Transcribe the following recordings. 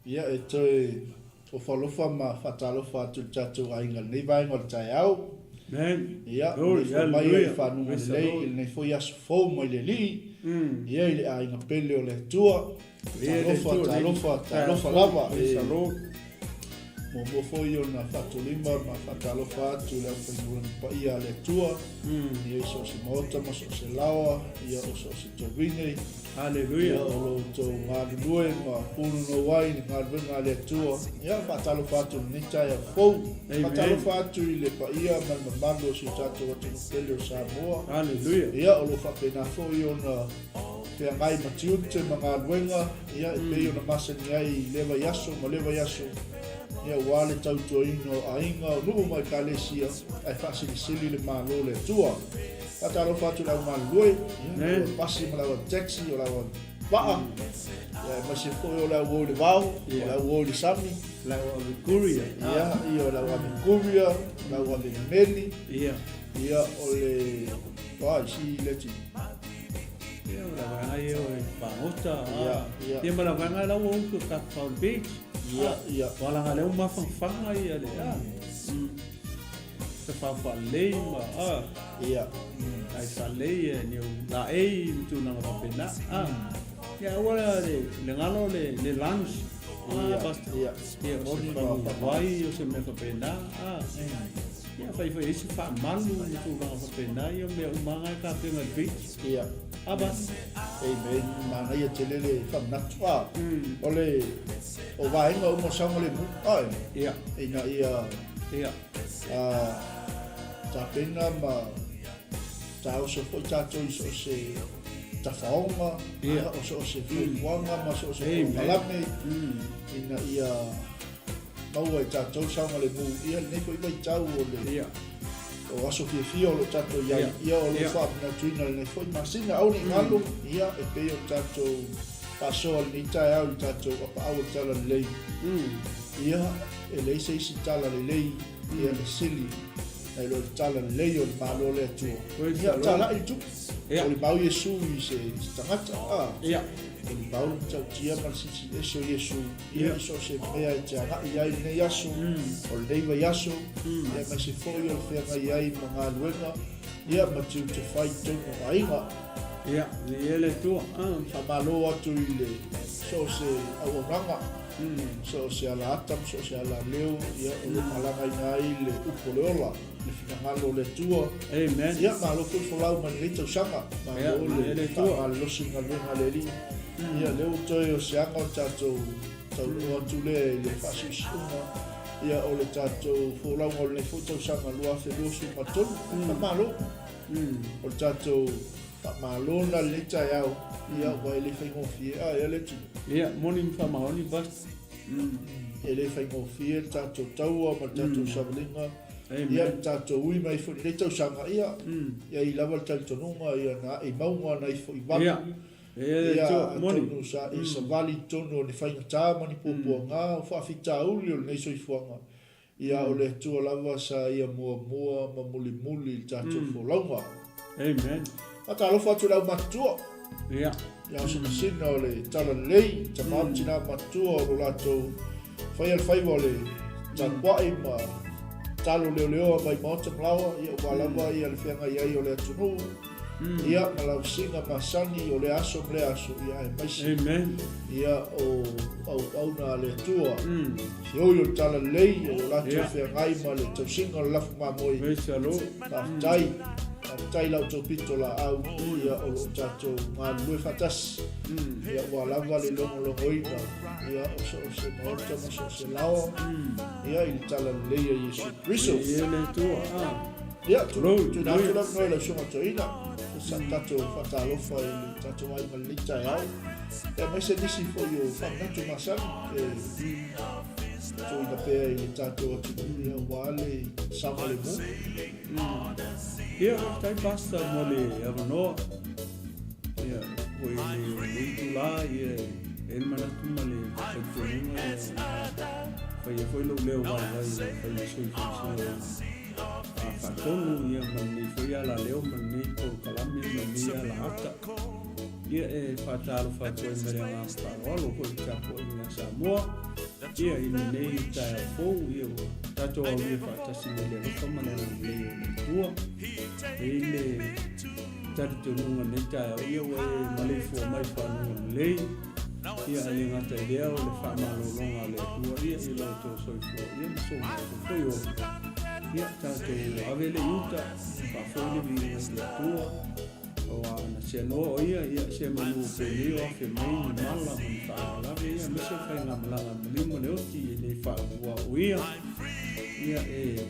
Ia e toi o whalofa ma whatalofa atu tātou ainga nei vai ngor tai au. Ia, nei mai e whanunga lei, nei fo yasu fau mai le li. Ia i le ainga pele o le tua. Talofa lava. Mo fo i o na whatolima ma whatalofa atu le whainguran pa ia le tua. Ia i so se maota ma so se lawa. Ia o so se tawine. Hallelujah. Ia o lo tau ngāri lue ma punu no wai ni ngāri wenga le tua. Ia whatalofa atu ni tai a fau. Whatalofa atu i le pa ia ma mamalo si tātou atu pele o Samoa. Hallelujah. Ia o lo whapena fo i o na te ngai matiute ma ngāri wenga. Ia i pei o na masani ai lewa yaso ma lewa yaso. Ia wale tautua ino a inga o nubu mai kalesia ai whasilisili le malo le tua. Katalo fatu lau malue, pasi ma lau taxi o lau paa. Ia masi foi o lau o le vau, o lau o le sami. Lau o le kuria. Ia, o lau a me kuria, lau a me meli. Ia o le si leti. Ia o la vanga i o e whangota. Ia ma la vanga lau o uku Kapau Beach. Ia. Wala nga leo mawhangwhanga i ale. Te whawhalei ma. Ia. Ai whalei e ni o la ei mtu nga whapena. Ia wala le ngalo le lunch. Ia. Ia o se whawai o se me whapena. Ia whai isi whamalu mtu nga whapena. Ia mea umanga i ka penga beach. Ia. Abas. Amen. Mana ia te lele whamnatua. Ole o vaenga o mo sango le mu. Ia. Ina ia. Ia. Ta pena ma ta o se foi tato iso se ta faonga. Ia o se fuanga ma so se palame. Ina ia mau e tato sango le mu. Ia nei ko i tau o le. Ia. O aso fio lo tato ia o le fa na tuina le foi masina au ni ngalo ia e pe o tato paso ni tai au tato pa au tala le ia e le se si tala le ia le sili e lo tala le o malo le tu ia tala i tu o le mau Yesu i se tangata ia o le mau tau tia ma si e so Yesu ia so se mea e tanga ia i ne Yesu o le deiva Yesu ia ma se foi o fenga ia i mga luenga ia ma tiu te fai tonga ainga ia le ele tu sa malo atu i le so se awanga so se ala atam so se ala leo ia o le malanga i le upo leola le finangalo le tua amen ia malo fu folau ma le tau sanga ma le tua ale lo singa luenga le li ia leo toi o se anga o tatou tau atu le fasi suma ia o le tatou folau o le fotau sanga lua fe losu matonu ma malo o le tatou malona le tai au ia wa ele fai ngofie ia le tu ia morning fa maoni bas ele fai ngofie tatou taua ma tatou sabelinga ia tatou ui mai fo le tau sanga ia i lava tatou nunga ia na i maunga na i fo i valu ia tonu sa i sa vali tonu ni fai ngata mani pupuanga fa fita uli o nei soifuanga ia o le tua lava sa ia mua ma muli tatou fo launga amen ata lo fatu la matua ia ia so masina o le tala lei ta matina matua o lato fai al fai vole ta kwai ma talo leo mai mota mlawa ia wala mai ia le fenga ia o le tunu ia ala singa masani o le aso ia mai amen ia o na le tua yo tala lei o lato fenga mai le to singa la fuma moi besalo tai lau tō pito la au ia o lo tato ngā lue fatas ia wala le longo ina ia o se maota ma se lawa ia i tala leia Yesu Kristo ia le tua ia tu nātu la noi la sunga to ina sa tato fatalofa i le tato mai ma lita au ia mai se nisi fo yo whanatu masani so ina pea i tātou atu ia wale sama le mo. Ia tai pasta mo le avanoa. Ia o le tula ia el manatu ma le whaitonunga whai lo leo wai whai sui a whakonu ia mani whai ala leo mani ko kalami mani ala ata. Ia whatalo whatoe mere ngā whārolo ko i kapo i ngā Samoa. Ia i nei tae fou ia o tato au ia whatasi me le roka manana leo le tua. E le taritonunga nei tae au ia o e malefua mai whanunga lei. Ia le ngata i leo le whamalolonga le tua ia i lau tō soifua. Ia maso mai ko whai o. Ia tato avele iuta whawhone vi le tua. O ana se no ia se manu pe leo fe mai ni mala mun fa la ia me se fa na mala limo le oti le fa wa ia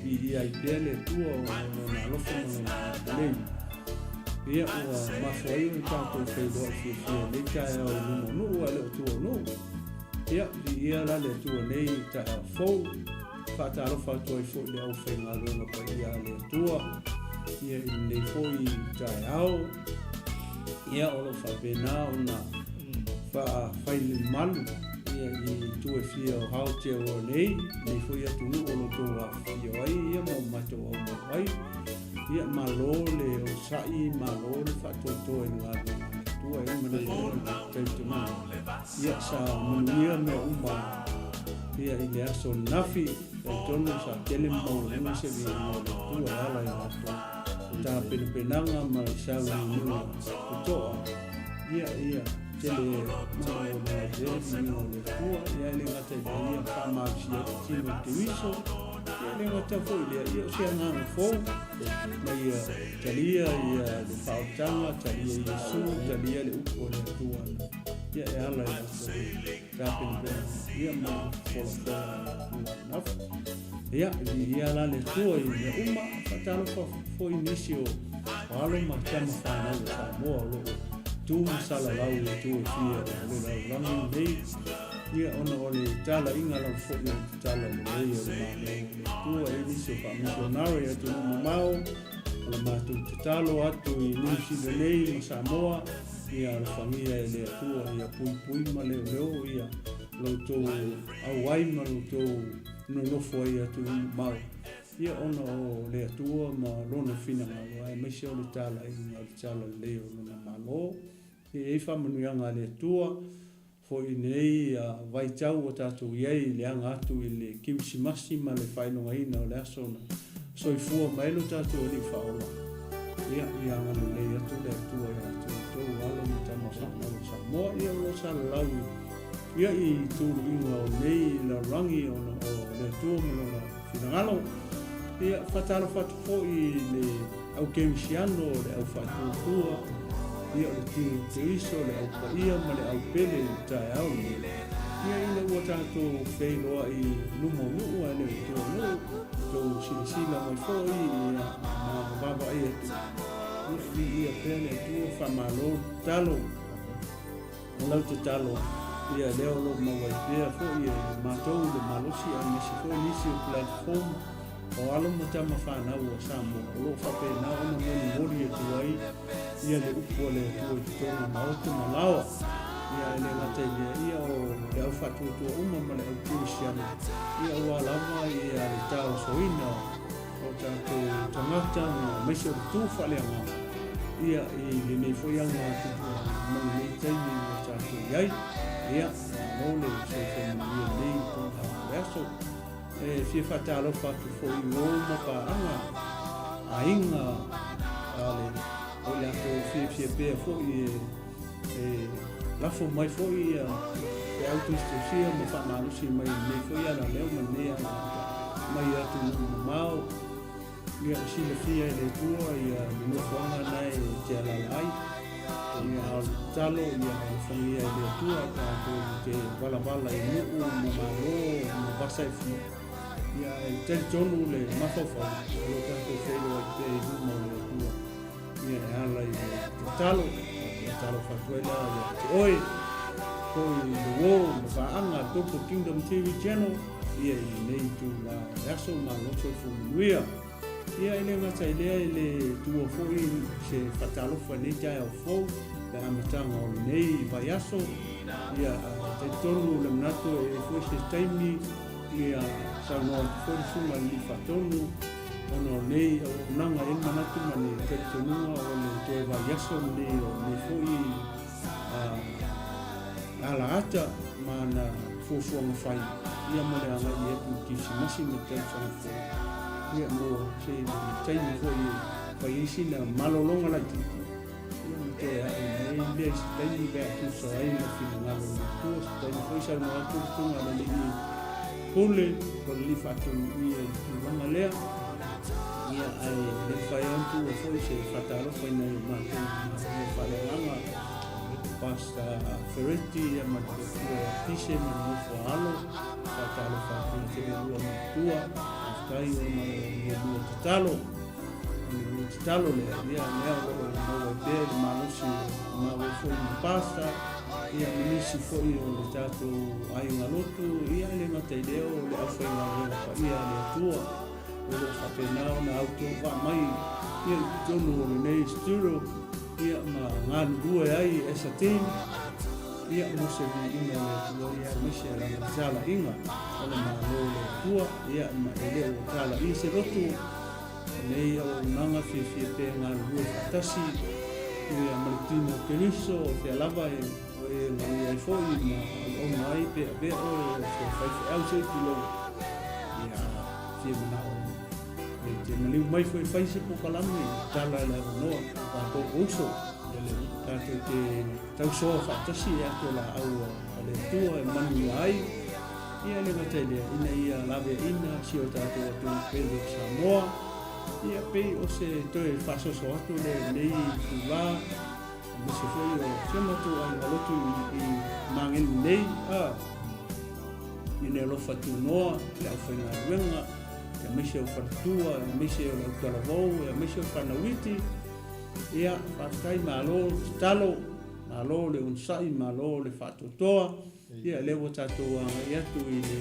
bi ia i pele tuo na lo fa na le ia o ma foi un tanto fe do fi le ka o no le tuo no ia la le tuo nei ta fo fa ta lo fa to fo le au fe na lo no pa ia le tuo ia nei foi ta au ia o lo fa bena ona fa le malu ia i tu e fia o hau te o nei foi atu o lo to a fia ai ia mo mato o mo ai ia malo le o sai malo le fa to e nga tu e mo le te tu ma ia sa mo ia me uma ia i le aso nafi e tono sa tele mo le se vi mo tu ala ia to ta penanga ma sa no to ia tele mo le je no le fu ia le ngata ia fa ma sia ti mo te wiso ia le ngata fo ia se nga fo ia talia ia le fautanga talia ia su talia le upo le tua ia ala ta penanga ia mo fo ia la le tua ia uma fatalo fo inicio alo ma chama fa na mo lo tu sala lau tu fia lo la nei ia ona ole tala inga la fo ia tala nei o ma tu inicio fa missionario tu mau la ma tu talo atu inicio nei Samoa ia la familia le tua ia pui ma le ia lo to awai ma lo to no foi atu mau ia ona o le tua ma lona fina ma ai me se o le tala le o na malo e fa manuanga le tua foi nei vai tau o tatu iei le anga atu i le 𝚗𝚑𝚙𝚢𝚑𝚝 ma le whainonga ina o le asona soifua mai lo tatu o li whaola ia anga le atu le tua ia atu tau alo mi tama Samoa ia o sa lau ia i tūru inga o nei la rangi o le tua mana finangalo ia fatalo fatu fo i le au 𝚗𝚑𝚙𝚢𝚑𝚡 le au fatu tua ia le tinu te iso le au paia ma le au pele tae au ia i le ua tato whailoa i lumo nuu a le tua nuu tau silisila mai fo i ia ma baba ia tu ia pele tua whamalo talo o lau te talo ia leo lo mawai pia fo ia matou le malosi a mesi fo nisi o platform o alo mo tama whanau o Samoa o lo whape na o na mori e tuai ia le upo le tua i tōna maotu malawa ia le ngate ia o le au whatu tua uma ma le au 𝚗𝚑𝚙𝚢𝚑𝚡 ia ua lama ia le tau soina o tātou tangata ma meso le tū whaleanga ia i le nei whoianga tupu mai nei taimi o tātou iai ia mole soifo ia nei tōna reaso fia whatalo whatu fo i ngōma pa anga a inga ale o le ato fia pēr fo i lafo mai fo i e autostosia mo whamalusi mai nei fo i ala leo ma nei mai atu mau ia sila fia le tua ia no whanga nei te alalai ia talo ia whangia le tua tātou te wala i nuu ma malo ma basai fia ia te tonu le mawhawha o tātou whelo i te huma le tua ia e ala i te talo whatuela ia te oe koi le wō ma whaanga Tupu Kingdom TV channel ia I nei tu la aso maloto funuia ia ele ngata ile ele tua foi se fatalo foi nei ja o fo la amatanga o nei vai aso ia te tonu le nato e foi se taimi ia sa no foi suma li fatonu ono nei o nanga e manatu mani te tonu o le te vai aso nei o nei foi ala ata mana fufu ngafai ia mole anga ia ku kisi masi mete fo ia mo se tai fo ia pai sina malolonga la ti ia mete ai le tai be tu so ai na fina ngalo tu tai fo sa no tu tu ngala le ni pole con li fatto ia ngala le ia ai le fai antu fo se fatalo fo na ma fa le ngala pasta ferretti e manufactura pisce manufalo fatalo fatto che lo tua stai una talo le via no del malusi ma fu in pasta e minisi foi o tato ai una lotu e le matedeo le afai la ia le tua o fapenao na auto va mai il giorno nei studio ia ma ngan due ai esa tin ia mo se vi ina le ia mo se la sala inga ona ma lo tua ia ma ele o sala i se rotu nei o nanga fi pe ngan due tasi ia martino keliso te lava e ia foi ma o mai pe o se fai au se kilo ia se na te mali mai foi fai se po kalami tala la no pa to uso ta te tau so fa tasi ya to la au ale tua e manu ai ia le matele ina ia lave ina si o ta to pelo samoa ia pe o se to e fa so to le nei tu la mo se foi o se mo to ai lo tu I mangel nei ina lo fa tu no la fa na wenga e mese o fartua, e mese o talavou, e mese o panawiti, ia whakai malo malo le unsai, malo le whatotoa, ia lewa tātou anga I atu I le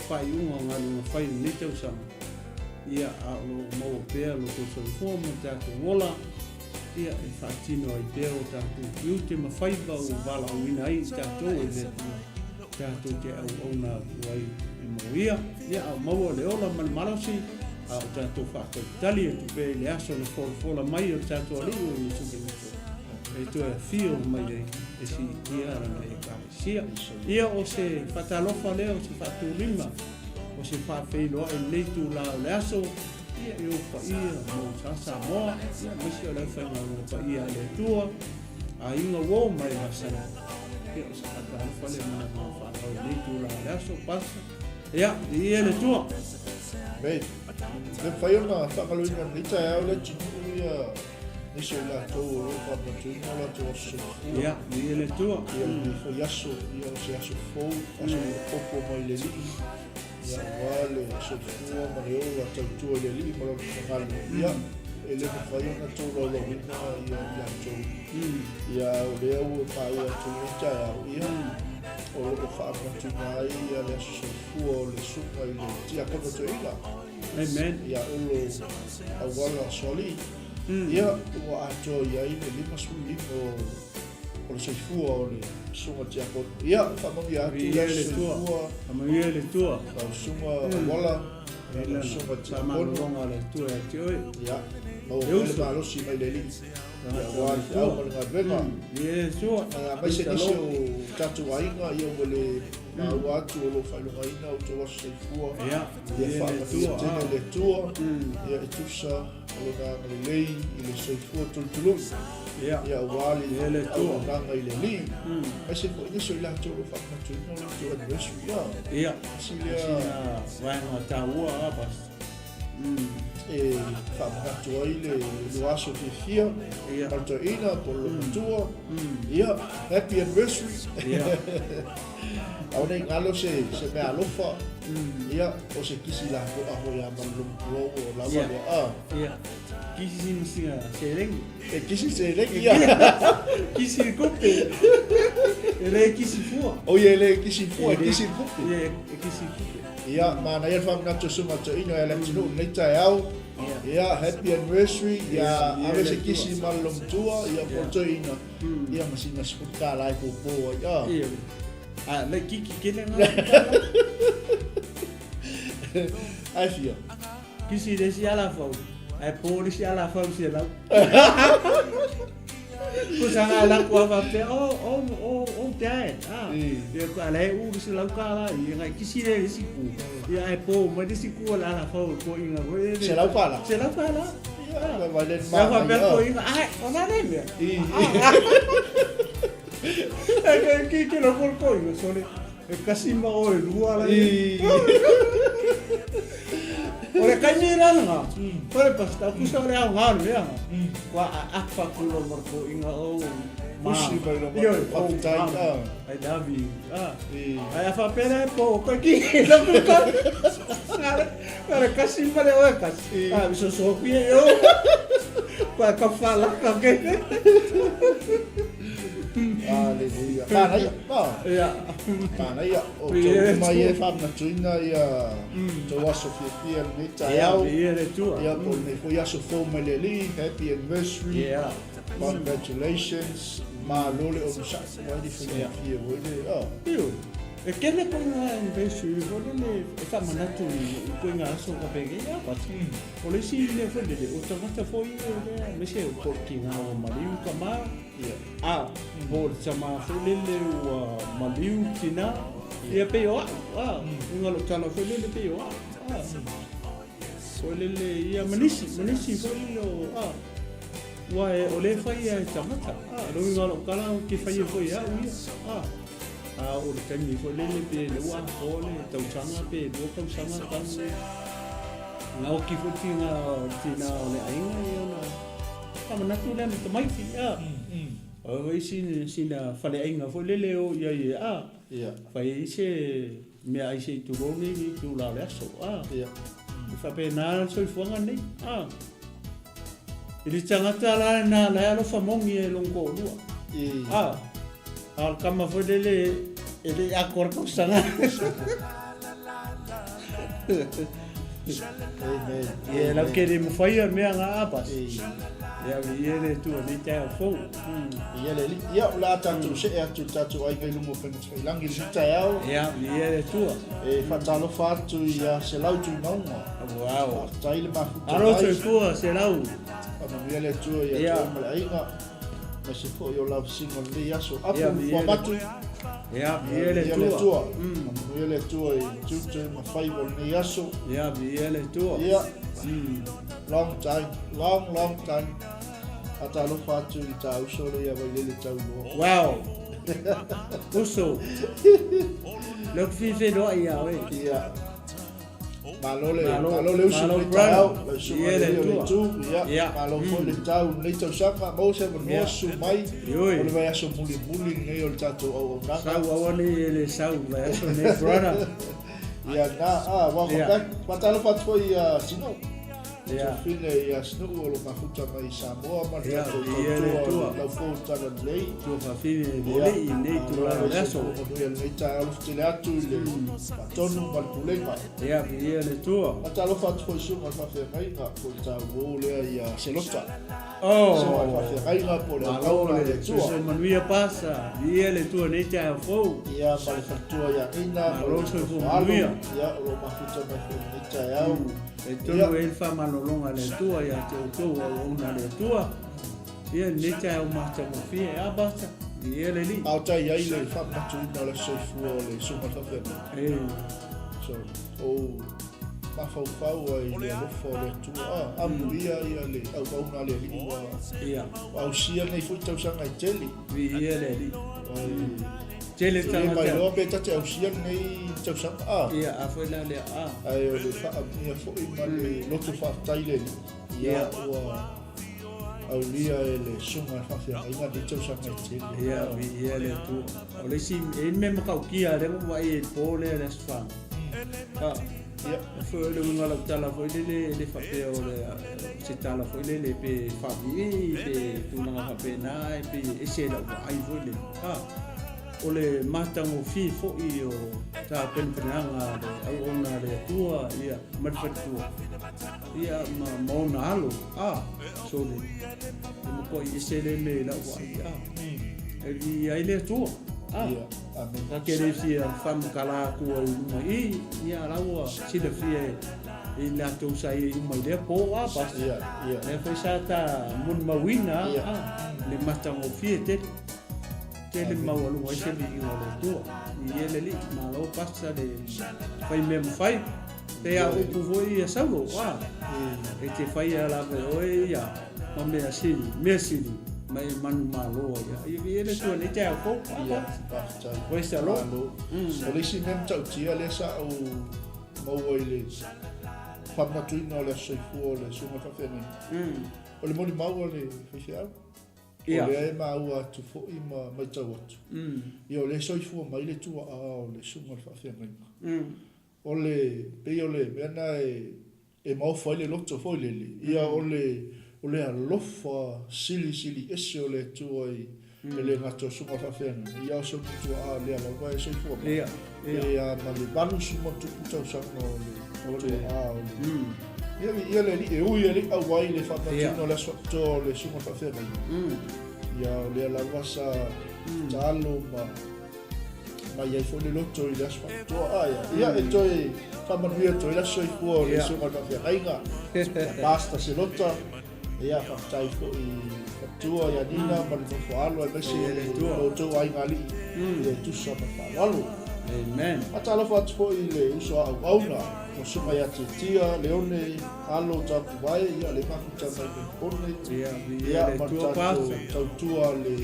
whai unga ngalu nga whai netau sama. Ia a lo mau pēr lo koso I fōma tātou wola, ia e whatino ai pēr o tātou kiute ma whaiba o wala o ina ai tātou e le tātou te au na wai ia au maua le ola malmalasi au tātou whakatali e tupe le aso na fola mai o tātou aliu I tupe e tu e fio mai e si ia rana e kāsia ia o se whatalofa leo o se whaturima o se whawheiloa e leitu la o le aso ia e o pa ia mo sasa moa ia misi o leu whainga o pa ia le tua a inga wō mai hasana ia o se whatalofa leo mana whakau leitu la o le aso pasa ia ia le tua bem le fai ona whakaluina nita e au le tinu ia nisi la tau o pa matuna la tau aso ia le tua ia li foi aso ia o se aso fou aso popo mai le li ia wale aso fua mai o la tau tua le li ma lo whakalu ia e le fai ona tau lo lo wina ia tau ia o lea ua pa ia tau nita e au ia o loko whaakatunga ai ia le aso fua o le sunga I le tia kono te ila. Amen. Ia olo awala soli. Ia ua ato ia I le lima suli o le seifua o le sunga tia kono. Ia whamangi atu ia seifua. Whamangi ia le tua. O sunga awala. Ia sunga tia kono. Whamangi le tua e te oi. Ia. Mau le malosi mai le li. Ia wai au malanga venga. Ia sua. Mai se nisi o tatu ainga ia wale Ua atu o lo whailunga ina o tō aso seifua. Ia whaakawhia tēne le tua. Ia e tusa o nā ngalilei I le seifua tulutulungi. Ia wali le tua. O nanga I le li. Mai se po iniso I la tō lo whakatu ina o le tō anniversary ia. Ia. Sila whainga tāua abas. E whaakatu ai le luaso te fia. Marta ina po lo tua. Ia. Happy anniversary. Ia. Au nei ngalo se mea alofa ia o se kisi la ko aho ia malumpuo o lawa le ia kisi singa sereng e kisi sereng ia kisi kope Ele kisi fua. O ia le kisi fua, kisi pupi. Ia kisi pupi. Ia, mana ia wham nato suma to ino e le tino nei tai au. Ia, happy anniversary. Ia, ave se kisi malom tua. Ia, poto ino. Ia, masina spuka lai popo. Ia. Ia. Ah, le kiki kene ngā. Ai fia. Kisi le si ala fau. Ai pōri si ala fau si lau. Kusanga la kwa va pe o te ai ia ko ala u si lau kala ia ngai kisi le si ku ia ai po ma de si ku la la fo ko inga ko se lau pala ia va le ma va pe ko inga ai ona le me ai ki lo por ko inga sole e kasi ma o e lua la ore kanira nga ore pasta ku sa le au haru ya kwa apa ku lo marko inga o musi ba lo marko patai ai davi ai fa pera po ko ki lo ku ka ore kasi ma le o kasi biso so ku yo kwa ka fala ka ke Aleluia. Pana ia. Ia. Pana ia. O tō mai e whamna tuina ia tō aso fia ni tai au. Ia le tua. Ia po ne fo aso fō mai le li. Happy anniversary. Ia. Congratulations. Ma lole o msa. Wani fia fia wole. Ia. E kene ko nga anniversary wole le e whamanatu ko nga aso ka pege ia pati. O le si le wole le o tangata fo ia le me se o ko ki nga o mariu ka maa. Ah, bol sama felele wa maliu tina ia pe o ngalo tala felele pe o felele ia manisi felele wa e ole fai ia tamata lo ngalo kala ki fai fo ia o le tani felele pe le wa ole tau changa pe do tau sama tan ngao ki fo tina ole ainga ia na tamana tu le mai fi o sina fale ainga fo lele o ia fai se me ai se tu roni ni tu la leso fa pe na so fonga ni ili tangata la na la lo famongi e longo lua al kama fo lele ele akor ko sanga e la que me fai me nga apa ia viere tu ni te fo ia le ia la tatu se e tatu ai kai lumo pe ngai langi si te au ia viere tu e fatalo fatu ia se lau tu no wow tai le ma aro tu se lau ana ia le tu ia tu ai nga ma se fo yo la singo le aso apo fo matu ia viere tu ia le tu e tu ma fai vol ni aso ia viere tu ia long time atalo fatu i tau solo ia vai le tau no wow uso lo fife do ia we ia malole uso le tau ia tu ia malo fo le tau le tau saka mo se mo su mai o le vai aso muli nei o tatu o na sau awani le sau vai aso ne brother ia na wa patalo fatu ia sino ia fine ia sno o lo mafuta mai Samoa ma tu la foto lei tu fa fine lei nei tu la adesso ia nei ta lo stilato le tonu mal problema ia le tu ma ta lo fatto su ma fa mai ma ko ta vole ia se lo sta oh fa ai ma por la laura le tu se manuia passa ia le tu nei ta fo ia ma le fatto ia ina lo so fo manuia ia lo mafuta mai nei ta au e tonu e fa malolonga le tua ia te o una le tua ia le ta o mata mo fi e abata ia le li au tai ai le fa matu na le so fu le so mata fe so ma fau ai le lo fo le tua amuia ia le au na le li ia au sia nei fu tau sanga i teli ia le li tele tanga mai lo pe ta au sia nei tau sanga ia a foi la le ai o le fa ia fo i ma le lo tu fa tai le ia au lia ele sunga fa fia ai di tau sanga i teli ia le tu o le si e me ma kau kia le mo ai po le fa ia foi le ngala tala foi le fa pe o le se tala foi le pe fa vi pe tu na fa pe na pe e se la ai foi le o le matango fi fo'i o ta penpenanga le au ona le atua ia marfatua ia maona alo so le mo i se le me la wa ia ai le atua ka kere fia fam kala ku i ia lawa sila fia i la to sai i mai le po pas le foi sa ta mun mawina le matango fi te le mawalu ai se li o le tua i ele li ma lo passa le fai mem fai te a upu voi a saulo e te fai a la ve oi ia ma me asili mai manu malo ia i ele tua le te a ko voi sa lo o le si mem tau tia le sa o mau le famna tuina le soifu le sunga fafene o le moni mau le fisial o le e mau atu fo'i mai tau atu i o le soifua mai le tua o le sunga fafene o le pei o le meana e mau fai le loto foi le ia o le alofa sili ese o le tua i le ngato sunga fafene ia o so tua le alofa e soifua ia ma le banu suma tupu tau sanga o le ia le li e ui le au wai le whapatino le soto le sunga fafene ia le alavasa talo ma ia fo le loto i le asfalto ia e toi whamanuia toi la soifua le sunga fafene inga basta se lota ia whaptai fo i whatua ia nina ma le nofo alo e mesi o tau ai ngali le tusa ma whalo amen atala fa fo i le uso au auna o suma ia tia leone alo tapu vai ia le mafuta mai pone ia tau tua le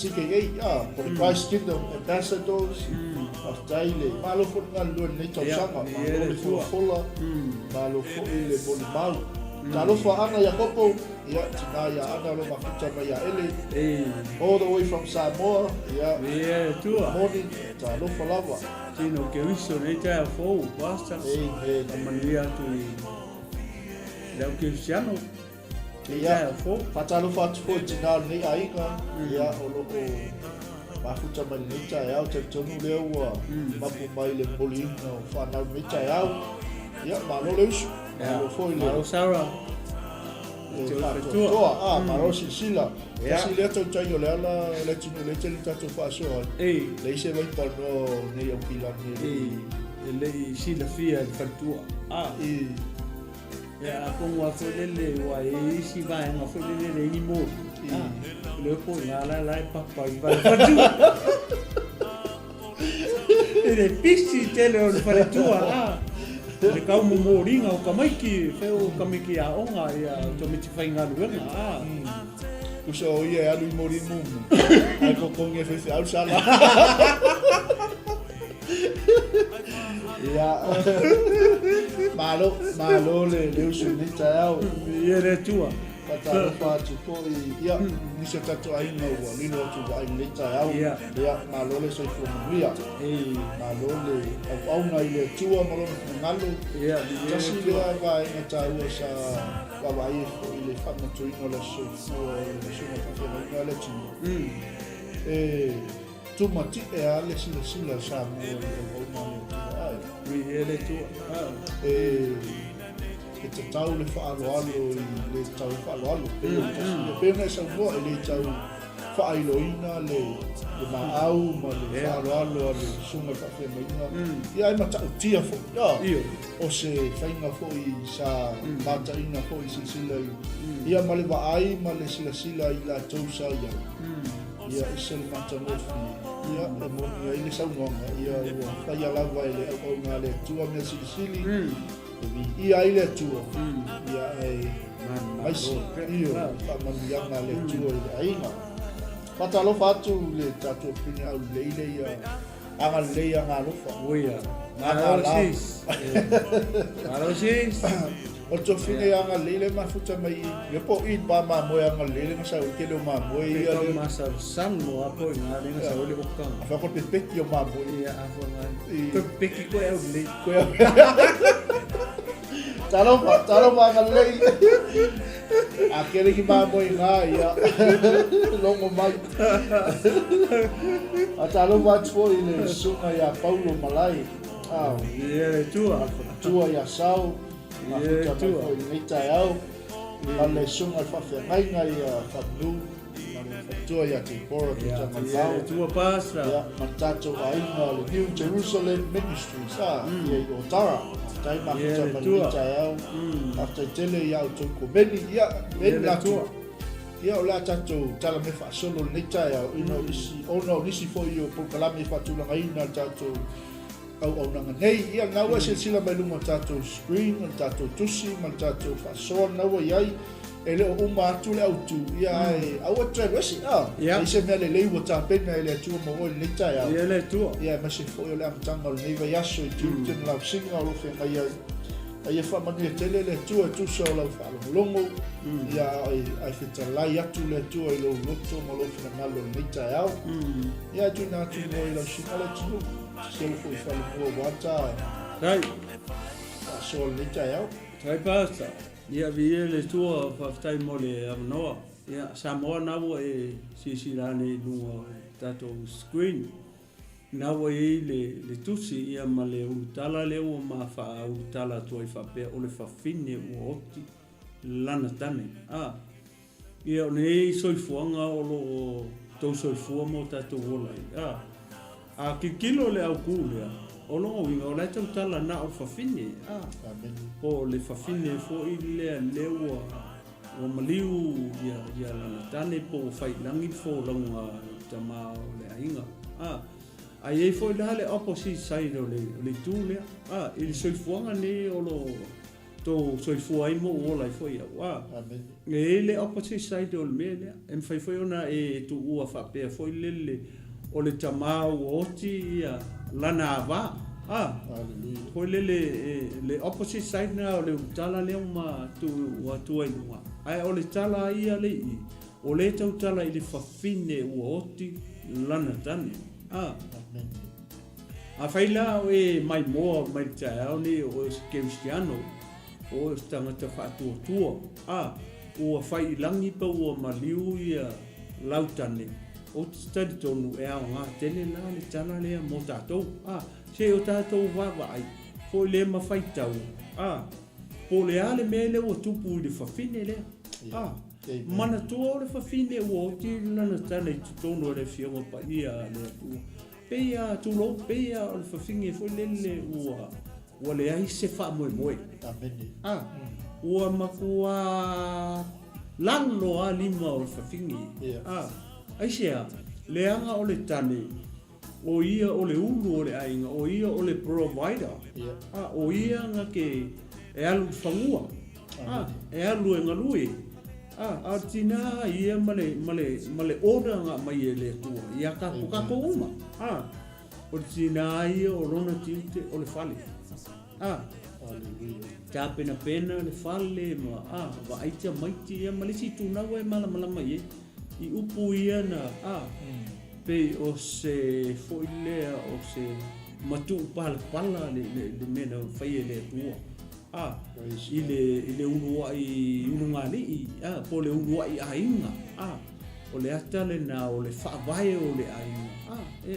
CKA for the Christ Kingdom Ambassadors of Taile malo fo ngal lo nei tau sanga malo le fola malo fo i le bolimau talo fa ana ya kopo ia tina ya ana lo mafuta mai ia ele all the way from Samoa ia tua morning talo fa lava tino ke wiso nei ta fo basta manuia tu le ke siano ia fo patalo fa fo tina nei ainga ia o lo mafuta mai nei ta ia te tonu le wa mapu mai le bolino fa na nei ta ia malo le uso malo Sarah maro sila kasi le to tayo le ala le tino le tele tato fa so le se vai pano nei au pila ni le sila fia fatua ya como fo le wa si vai ma fo le ni mo le po la papa vai fatua le pisi tele o fatua le kau mo ringa o kamaiki feo kamiki a onga ia to miti fainga luenga uso ia alu mo ringa ai ko konge fe au sala ia malo le uso ni tao ia le tua patalo fa tu ia ni se tato ai no wa ni no tu ai le tao ia malo le so fu ia malo le au ngai le tua malo ngalo ia kasi le vai na tao sa wa vai le fa na tu no le so fu le so na fa le tu tu mati e ale sila sa mo le tua e te tau le whaaloalo i le tau whaaloalo. Le pena sa mua e le tau whaailoina le maau ma le whaaloalo a le sunga whawhenaina. Ia e matau tia fo. O se whainga fo i sa mataina fo i silsila i. Ia ma le waai ma le sila i la tausa ia. Ia isa le matanofi. Ia e moni ia i le saunonga. Ia whai alawa e le au ngā le tua mea silisili. Ia ile tua ia ai maisi io famamianga le tua ia ainga patalo fatu le tatu pini au leile ia anga leia ngalofa oia Marosis o to fine anga leile mafuta mai le po i ba ma mo anga leile nga sa ke le ma mo ia le masa san mo apo nga le nga sa le bokang fa ko pepeki o ma mo ia afo nga pepeki ko e le ko Talo pa ngalei. A kere ki maa moi ngā ia. Longo mai. A talo watu fo i le sunga ia Paulo Malai. Ia tua. Tua ia sau. Ia tua. Nei tai au. A le sunga whawhiangai ngai ia whamnu. Tua ia te pora te tamatau. Ia tua pasa. Ia matato a inga le New Jerusalem Ministry sa. Ia i o tara. Tai makuta mani tai au. After tele ia o toko meni ia. Meni latu. Ia o la tato tala me whaasolo nei tai au. Ino isi. Ono nisi fo i o polkalame whaatulanga ina tato. Au nanga nei. Ia ngaua se sila mai lunga tato screen. Tato tusi. Tato whaasoa naua iai. E leo uma atu le autu. Ia e aua trai wesi. Ia se mea le leiwa ta pena e le atua mo oi nei tai au. Ia le tua. Ia ma se fo i o le amatanga o le neiva yaso i tiu tena lau singa o lo whenga mai ai. Ia whamanu e tele le atua e tusa o lau whaalongolongo. Ia ai whetalai atu le atua i lo loto mo lo whenga malo nei tai au. Ia tu na atu mo i lau singa le tinu. Se o fo i whalongua wata. Kai. So le tai au. Kai pasa. Ia via le tua whaftai mo le amanoa. Ia Samoa nawa e sisirane lunga tato screen. Nawa e le tusi ia ma le utala leo ma wha utala tua i whapea o le whawhine ua oti lana tane. Ia o nei soifuanga o lo tau soifua mo tato wolai. A kikilo le au kūlea. O longo winga o lai tau tala na o whawhine. O le whawhine fo i lea lewa o maliu ia lana tane po whai langi fo longa tama o le ainga. Ai e fo i laha le opposite side o le tū lea. I le soifuanga ne o lo tō soifua ai mo o lai fo i au. E le opposite side o le mea lea. E mwhai fo i ona e tu ua whapea fo i lele o le tamau o oti ia lana ava. Ko le opposite side na o le tala leo ma tu wa tu ai lunga. Ai o le tala ia le i. O le tau tala i le whawhine ua oti lana tane. A whaila o e mai moa mai tai au ni o Cristiano. O tangata whaatua tua. Ua whai langi pa ua maliu ia lautane. O te stadi tonu e au ngā tele la le tala lea mo tātou. Se o tātou wawa ai. Fo le ma whai tau. Po le ale me le o tupu i le whawhine lea. Mana toa o le whawhine ua o ti lana tane i tutono le whionga pa ia lea tua. Peia tulo, peia o le whawhine fo lele ua le ai se wha moe moe. Ua makua lalo a lima o le whawhine. Aisea, le anga o le tane, o ia o le ulu o le ainga, o ia o le provider, o ia nga ke e alu whangua, e alu e ngalui, a tina ia male ora nga mai e le tua, ia kako uma, o tina ia o rona tinte o le fale, ta pena le fale, wa aitia maiti ia malisi tunawa e malama ie, I upu ia na pe o se foilea o se matu pala le mena whaia le tua. I le unua i unungani po le unua I ainga. O le atale na o le whaavae o le ainga.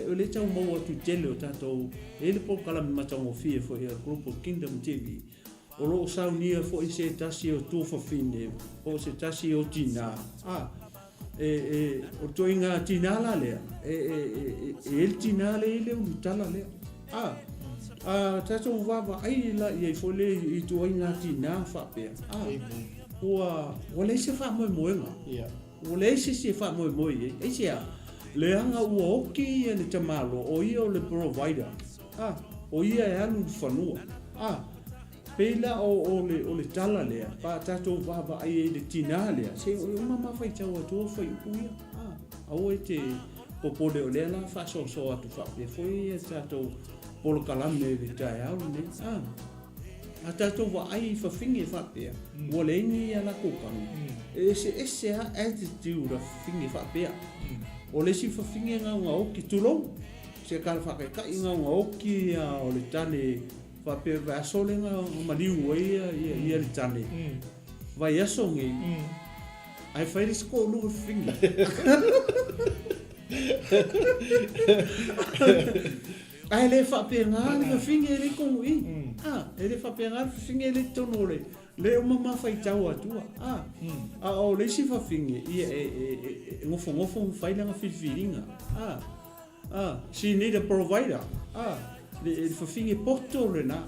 O le tau maua tu tele o tātou e le po kalami matang o fia fo i a Group of Kingdom TV. O lo sau nia fo I se tasi o tuwhawhine o se tasi o tina. O toinga tinala lea el tinala ele u tala lea tato vava ai la ia fole I toinga tina fa pe o le se fa mo moenga o le se fa mo moi e sia le anga u oki e le tamalo o ia o le provider o ia e alu fanua Pela o le tala lea, pa tato vava ai le tina lea, se o mama fai tau atua fai uia, au e te popole o lea la fa so atu whape, foi e tato polo kalame le tai au ne, a tato wa ai whawhinge whapea, ua le ingi a la kokanu, ese a attitude a whinge whapea, o le si whawhinge ngā oki tulou, se kara whakai ngā oki o le tane, va pe va solenga maliu ia le tane vai aso ngi ai fai le sko lu fingi ai le fa pe nga le fingi le ko i ele fa pe nga fingi le tono le o mama fai tau atua o le si fa fingi i ngofo fai langa fifiringa she need a provider le fa fingi porto le na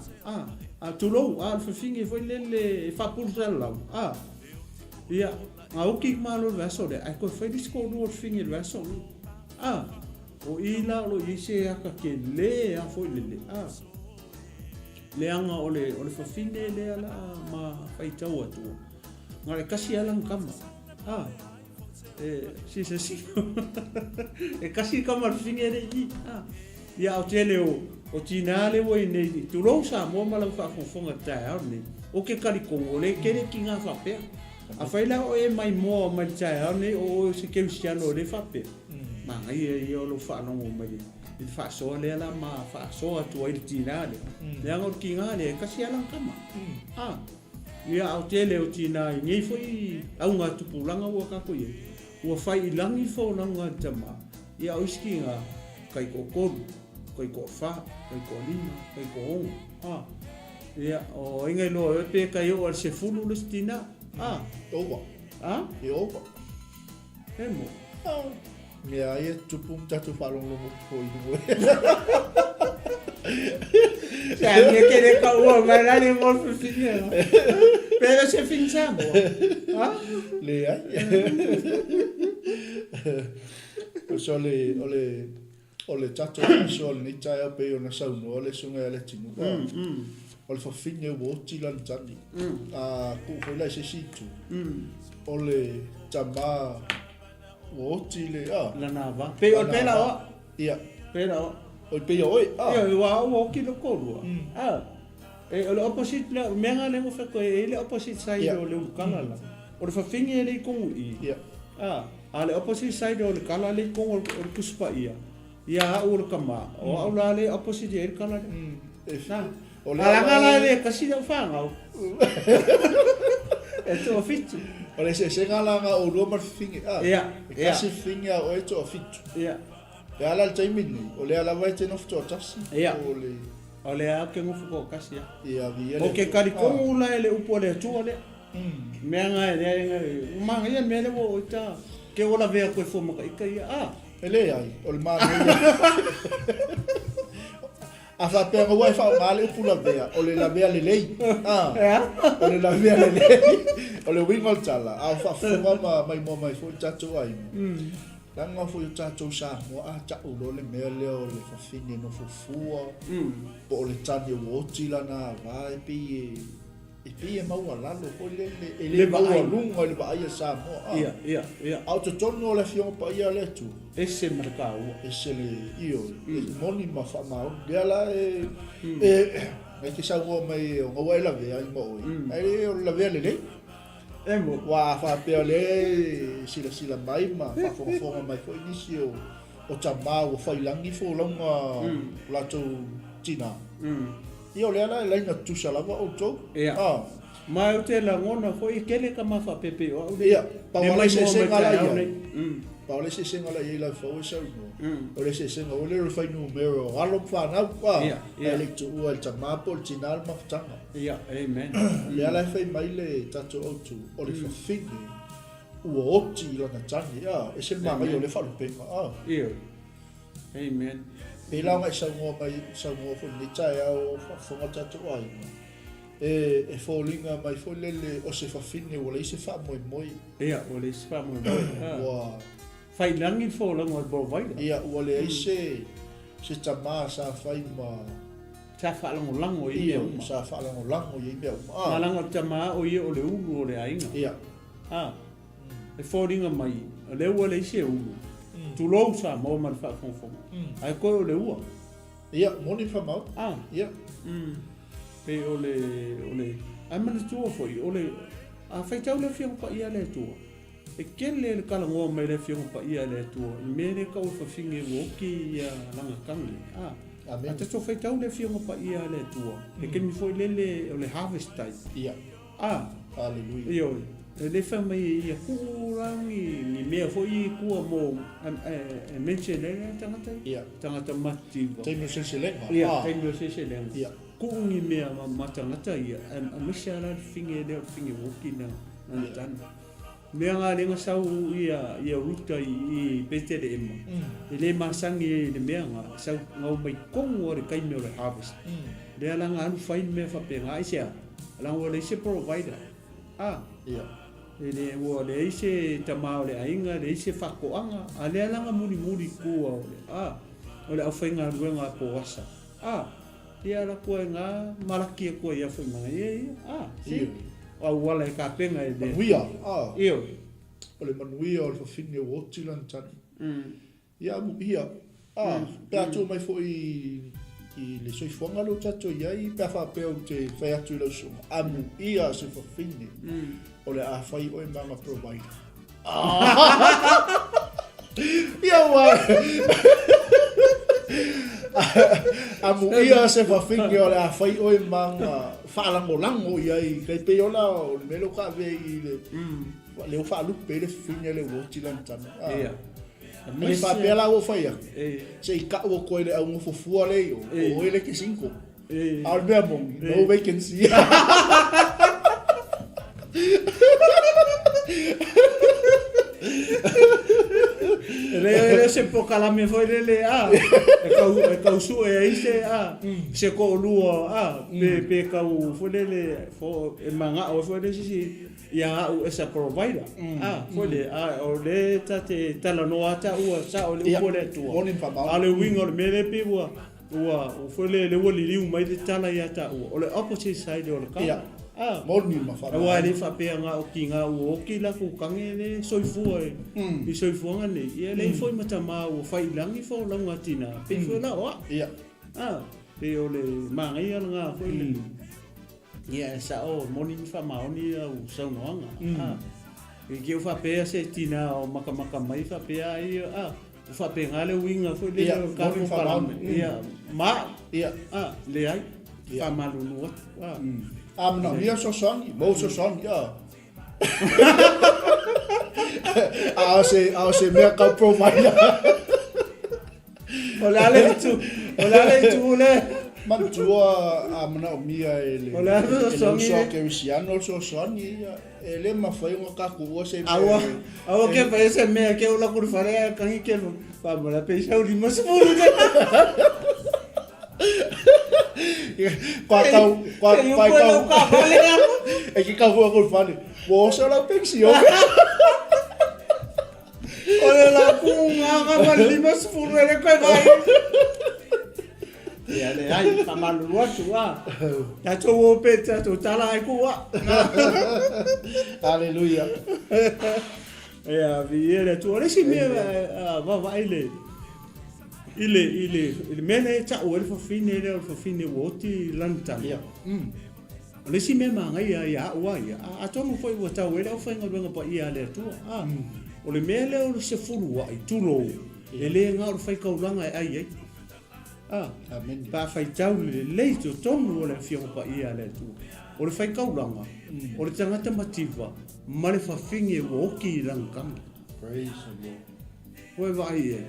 tulou le fa fingi foi le fa pulsala ia auki malo vaso le ai ko fai disco no fingi le vaso o ila lo ise aka ke le foi le le anga ole fa fingi le ala ma fai tau atu ngare kasi ala kama si e kasi kama fingi le ia o tele o tinale wo nei tulou sa mo mala fa fonga tai ni o ke kali kongole kele kinga fa pe a faila o e mai mo mai tai ni o se ke usiano le fa pe ma ai o lo fa no mai il fa so le la ma fa so atu il tinale le angor kinga le kasi ala kama ia o tele o tina ngai foi au nga tupulanga o ka ko ye o fai langi fo na nga tama ia o skinga kai ko kai ko fa kai ko lima kai ko on ia o inga lo pe kai o se fulu listina oba e oba emo me ai tupu tatu falong lo ko i mo ya me quede ka o ma le mo finir pero se finchamo le ai ole tato so le tai pe ona sau no le sunga le tinu ole fa finge wo tilan tani ku foi la se situ ole tama wo tile la nava pe o pela o ia pela o o pe o ia wa o ki lo ko e ole opposite la menga le mo fa ko ele opposite side o le kala la ole fa finge le ko i ia ale opposite side o le kala le ko o kuspa ia ia ur kama o aulale opposite er kala ala le kasi da fanga eto fitu ole se ngala nga o lo mar fingi ia kasi fingi o eto fitu ia ya ala taimini ole ala vai te no fto tas ole a ke ngofu ko kasi ia via o ke kali ko ula ele upo le tu ole menga ele manga ia mele wo ita ke ola vea ko fo maka ia ele ai ol ma afa pe ngo wa fa male pula vea ole la vea le lei ole la vea le lei ole wingol tala afa fo mai mo mai fo chacho ai langa fo chacho sa mo cha ulo le mele ole fa fini no fo fua po le tani wo tila na vai pi e mau ala lo ko le ba lunga le ba ia sa mo ia auto tono le fio pa ia le tu ese mercado ese le io moni ma fa ma dia la ke sa go mai o wa la ve ai mo ai la ve le emo wa fa pe le sila mai ma fa fo mai fo inicio o tama o fa ilangi fo longa la tu tina io le ala la tu sala va o to ma o te la ngona foi kele ka ma fa pepe o ia pa wala se ngala ia pa wala se ngala ia la fo so o le se ngala o le fa numero alo fa na pa ele tu o el tama por tinal ma tanga ia amen le ala fa mai le tato o tu o le fa fini o oti la na tanga ia e se ma o le fa lo pe ia amen e la mai sa mo fo ni tai o fo mo tato ai e folinga mai fo lele o se fa fini o le se fa moi ia o le se fa moi wa fai langi fo la mo bo vai ia o le se tama sa fai ma sa fa lango ia sa fa lango ia be ma lango tama o ia o le ulu o le ainga ia e folinga mai le o le se ulu tu lo sa mo man fa fo ai ko le ua ia moni fa mau ia pe ole ai man tu foi ole a fai tau le fio pa ia le tu e kele le kala ngo mai le fio pa ia le tu me le ka o fa finge wo ki ia langa kangi a te to fai tau le fio pa ia le tu e ke mi foi le ole harvest time ia hallelujah io le fa mai ia kurangi ni mea foi kua mo mention le tangata mativa 𝚘𝚘𝚙𝚢𝚑𝚗𝚒 𝚘𝚘𝚙𝚢𝚑 ku ngi mea ma tangata ia mishara finge le finge wokina na tan mea nga le nga sau ia ruta I pete de ema le masangi le mea nga sau ngau mai kongo re kai me le harvest le ala nga anu fine me fa pe nga isia ala ngo le se provider le wo le se tamao le ainga le se fakoanga ale ala nga muri kua ole au fainga ruenga po wasa ia la ko nga malaki ko ia foi mai si au wala ka penga de Manuia io ole manuia ole fafine 𝚗𝚑𝚦𝗏𝚗𝚒𝚑𝚏 ia mu ia pe atu mai foi I le soifuanga lo tato iai pe fa pe o te fai atu lo so amu ia se fafine ole a fai o manga provider ia wa amu ia se fafine ole a fai o manga falangolango iai kai pe ola o melo ka ve le fa lu pe le fine le 𝚗𝚑𝚦𝗏𝚗𝚒 ia le fa pe la o fai se ka o ko le au fofua le o ele ke 5 al bemo no vacancy le se pokala me foi le e kau su e ise se ko lua pe kau foi le fo e manga o foi le si ia o esa provider foi le o le tate tala no ata o sa o le ko le tu ale wing o me le pe o foi le woli liu mai de tala ia ta o le opposite side o le ka morning ma fa wa le fa pe nga o kinga o ki la ku kange le soifua I soifua ne ia le foi mata ma o fai langi fo longa tina pe foi la o pe o le manga ia nga foi le ia sa o morning fa ma oni o sa noanga e que o fa pe se tina o maka mai fa pe ai o fa pe nga le winga foi le ka ko pa ia ma le ai fa malu no no, mia so songi, mo so songi, se mea ka provider. Olale tu le. Mantua amna o mia ele. Olale so songi. So ke visiano so songi, ele ma fai ngo ka ku o se. Awa ke pa ese mea ke ola ku fare ka hi ke pa mo la pe sa uri mo se mo. Qua e que cavou a golfane você lá pensou olha lá com a mali mas furo ele que vai e ale ai tá malu atu tá to peta to tala ai ku aleluia a viera tu olha se me vai ele mene ta o ele fafine woti lanta le si me manga ia wa ia a tonu foi o ta ele o fenga venga pa ia le tu o le mele o se fulu wa I tulo ele nga o fai kaulanga ai amen pa fai tau le to tonu o le fio pa ia le tu o le fai kaulanga o le tangata mativa ma le fafine woki langkang praise the Lord vai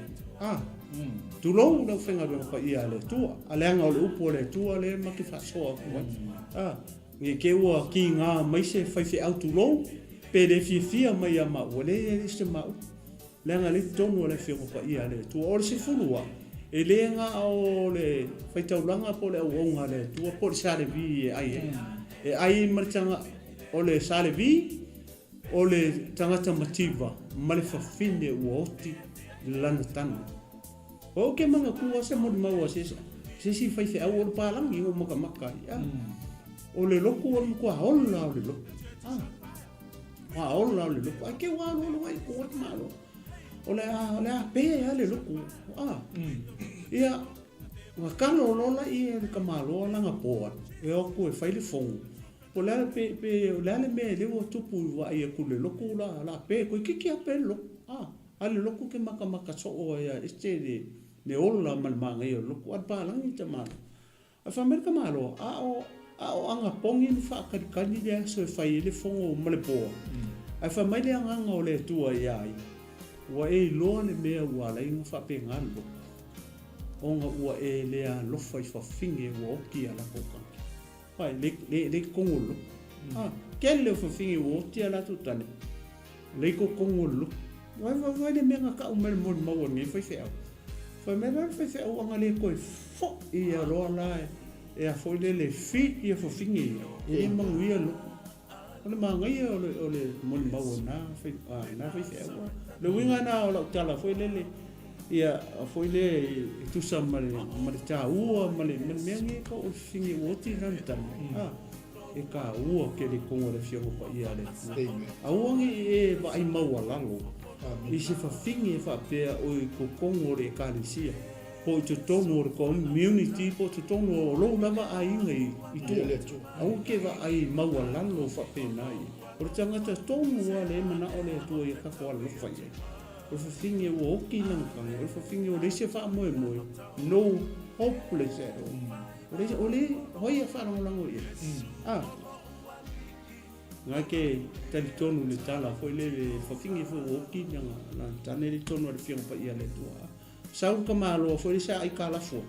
tu lo no fenga do pa ia le tua alenga o le upo le tua le ma ki fa so nge ke wa ki nga mai se fai fe au tu lo pe de fi mai ama o le se ma lenga le tonu le fe pa ia le tua o se fulua e le nga o le fai tau langa po le o nga le tua po sa le vi ai marchanga o le sa le vi o le tangata mativa ma le fa fine woti lana tane o ke manga ku se mo mau se si fai fe au pa lang I o maka o le loku o ko hola o le loku hola o le loku ke wa lo mai ko malo o le pe le loku ia wa kano lo la I le kamalo la nga po e o ku fai le fong o la pe o la le me le o tupu wa ia ku le loku la pe ko ki pe lo ale loku ke maka so o ia este le ola malmanga I loku at palang I tamalo a famerka malo a o anga pongin fa kadikani dia so fai le fongo malepo Ai whamai le anganga o le tua iai. Ua e loa le mea ua lainga whape ngalo. Onga ua e lea lofa I whawhinge ua oki ala kokangi. Pai, le kongolo. Kele o whawhinge ua oki ala tutane. Le ko kongolo. Vai le mea ngaka umele moni maua me whai au. Whai mea whai au anga le koe fo I a roa la e a foi le fit I a whawhinge ia. E manguia lo. Ole mangai ole moni maua na whai au. Le winga na o la tala foi le ia foi le tusa male ta ua male mengi ko o fingi woti ranta e ka ua ke le kongo le fio pa ia le a uangi e vai mau lalo I se fa fingi fa pe o ko kongo le kalisia po to tono o community po to tono lo lava ai ngai I to au ke va ai mau lalo fa pe nai o tangata tono le mana o le to e ka ko lo fa o whawhinge o oki langkanga, o whawhinge o reise wha moe moe, no hopeless at all. O le hoi a wharangolango ia. Ngai ke tali tonu le tala, foi le whawhinge o oki na tane le tonu le whianga pa ia le tua. Sau ka malo, foi le sa ai ka lafo.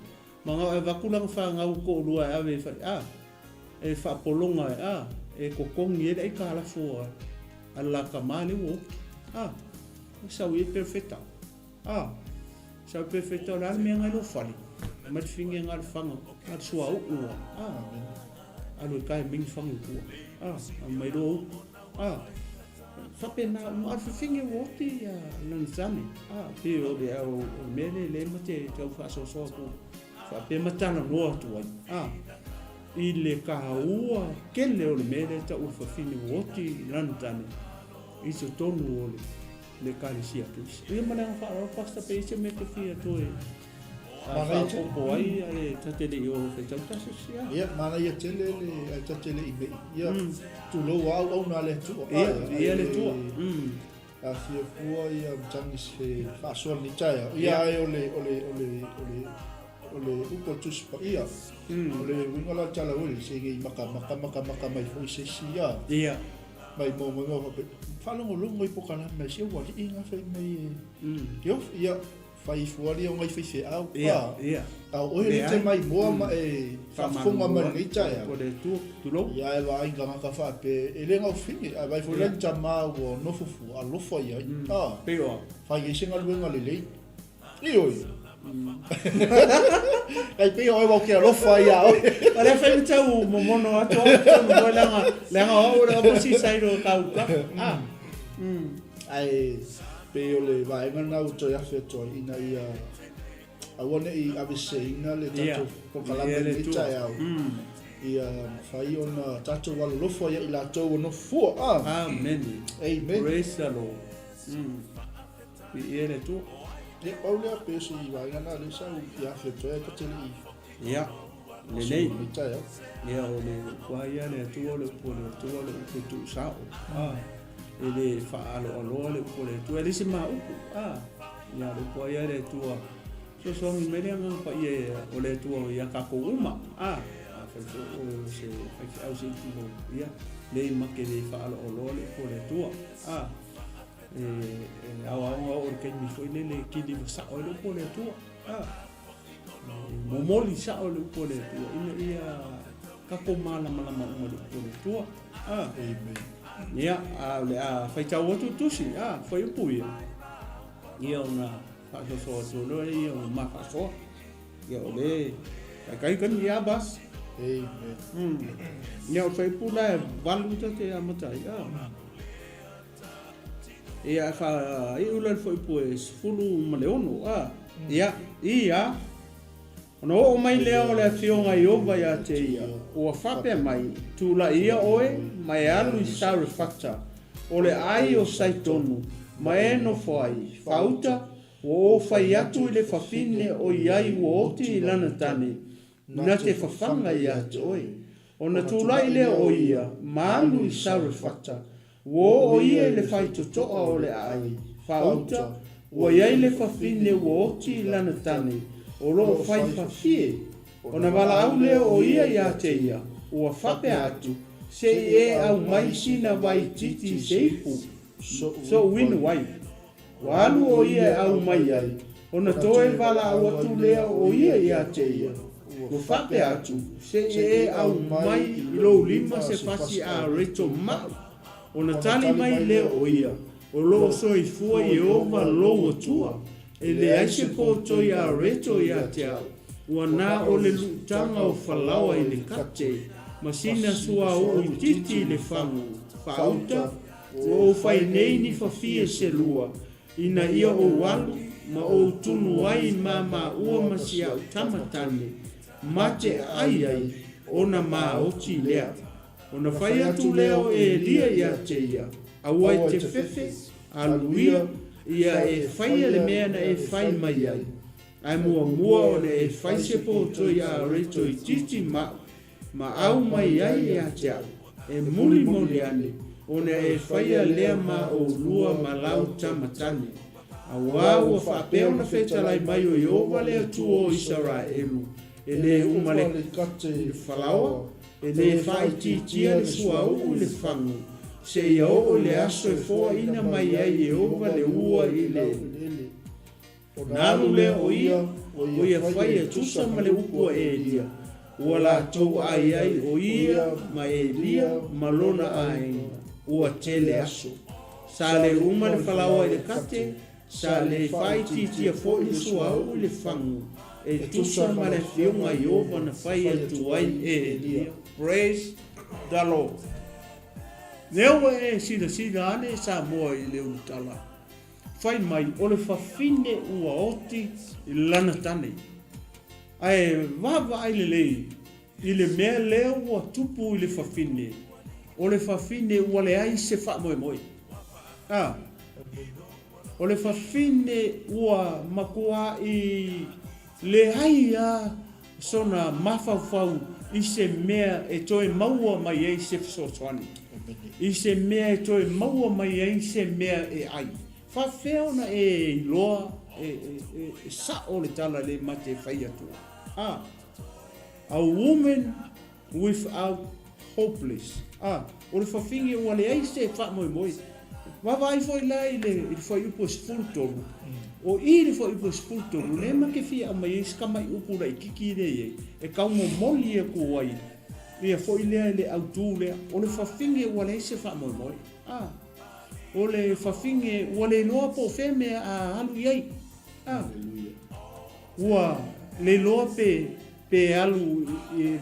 Manga e wakulang wha ngau ko lua e awe whare, e whapolonga e kokongi e ai ka lafo ala ka male o oki. Sau e perfeita. Sau perfeita o me ngai lo fali. Ma finge ngal fanga, ngal sua o. Alo kai ming fanga o. Mai do. Fa pena ma finge woti ya nan zame. Pe o de o mele le mate te fa so ko. Fa pe matana no tu ai. Ile ka ua kele o mele ta u fa finge woti nan tane. Iso tonu o le kalisia kis. Ia mana fa pasta pe se me te fia toi. Mana ko boai ale tatele yo fe tauta sia. Ia mana ia tele le tatele I me. Ia tu lo au na le tu. Ia le tu. A fia fua ia tangi se fa so ni taya. Ia ole uko tus pa ia. Ole wingala tala ul se ge maka mai foi se sia. Ia. Mai mo falongo longo I pokana mai se wa inga fai mai yo ia fai fuari o ngai fai au ia o le te mai mo ma e fa fonga ma ni taya o le tu lo ia e vai nga ka fa pe ele nga fingi a vai fuari tama o no fufu a lo foi ia pero fai singa luenga le io ai pe o va que lo foi ia Ora fai tau mo mono ato mo langa o o si sai ro ka ai pe o le vai ngana o to ya fe to ina ia a wone I avise ina le tato po kala le taya ia fai ona tato wala lo foi ia ila to no fu amen praise the Lord ia le tu e paula pe si vai ngana le sa u ia fe to e tele ia le lei taya ia o le kuaia le tu o le tu sao ele fa alo le ko le tu ele se ma ia le kuaia le tu so me le nga pa ia o le tu ia ka ko uma fa se fa au se tu ia le ma ke le fa alo le ko le tu au ke mi foi le ki di sa o le ko le tu momoli sa o le ko le tu ia ka ko mala mo le ko le tu amen ia fai tau atu tusi foi pui ia ona fa so no ia ma fa so ia ole kai kan ia bas amen ia fai pula valu te amata ia fa I ulan foi pues fulu maleono ia no o mai leo le fionga I ova ia te ia o fape mai tula ia oe mai alu I 𝚟𝚑𝚎𝚘 o le ai o saitonu mai no foi fauta o fai atu I le fafine o iai o oti I lana tane na te fafanga ia te oe o na tula I le o ia malu I 𝚟𝚑𝚎𝚘 o ia le fai totoa o le ai fauta o iai le fafine o oti I lana tane o lo fai fafie o na wala au leo o ia te ia o fape atu se au mai sina vai titi seifu so win wai walu o ia au mai ai ona toe vala au atu lea o ia te ia o fape atu se au mai I lo lima se fasi a reto ma ona tali mai lea o ia o lo so I fua I ova lo tua e le aise po toi a reto ia te au ua nā o le lutanga o whalawa I le kate masina sua o I titi le whangu whauta o whai nei ni whawhia se lua ina ia o walu ma o tunu ai ma ua masi au tamatane mate ai ona ma oti lea ona whai atu leo e lia ia te ia aua I te fefe aluia ia e whai le mea na e whai mai ai ai mua o le e whai se po toi a reto I titi ma au mai ai ia te au e muli ane ona e whaia lea ma o lua ma lau tamatane aua ua whapea ona whetalai mai o Iova lea tu o Israelu e le umale whalawa e le whai titia le suau le whangu se ia o le aso e fōa ina mai ai Iova le ua I le nalu lea o ia whaia tusa ma le upua e lia ua la tau ai o ia ma e lia ma lona ai ua tele aso sa le uma le whalawa I le kate sa le whai titia fo I suau le whangu e tusa ma le whiunga Iova na whai atu ai e lia praise the Lord Neo e sida ane sa moa I le utala whai mai o le whawhine ua oti I lana tane ai vava ai le lei I le mea leo ua tupu I le whawhine o le whawhine ua le ai se wha moe o le whawhine ua makua I le hai sona mawhawhau I se mea e toe maua mai ei se whasotwani I se mea e toe maua mai ei se mea e ai whawheo na e loa e sa o le tala le mate whai atu a woman without hopeless o le whawhingi ua le ai se wha moe wawai foi lai le foi upo spultoru o I le foi upo spultoru le ma ke fia mai skama upo rai kiki re e kaumo moli e ko ai ia foi le autu le o le whawhingi ua le ai se wha moe o le whawhingi ua le loa po feme a alu iai ua le loa pe alu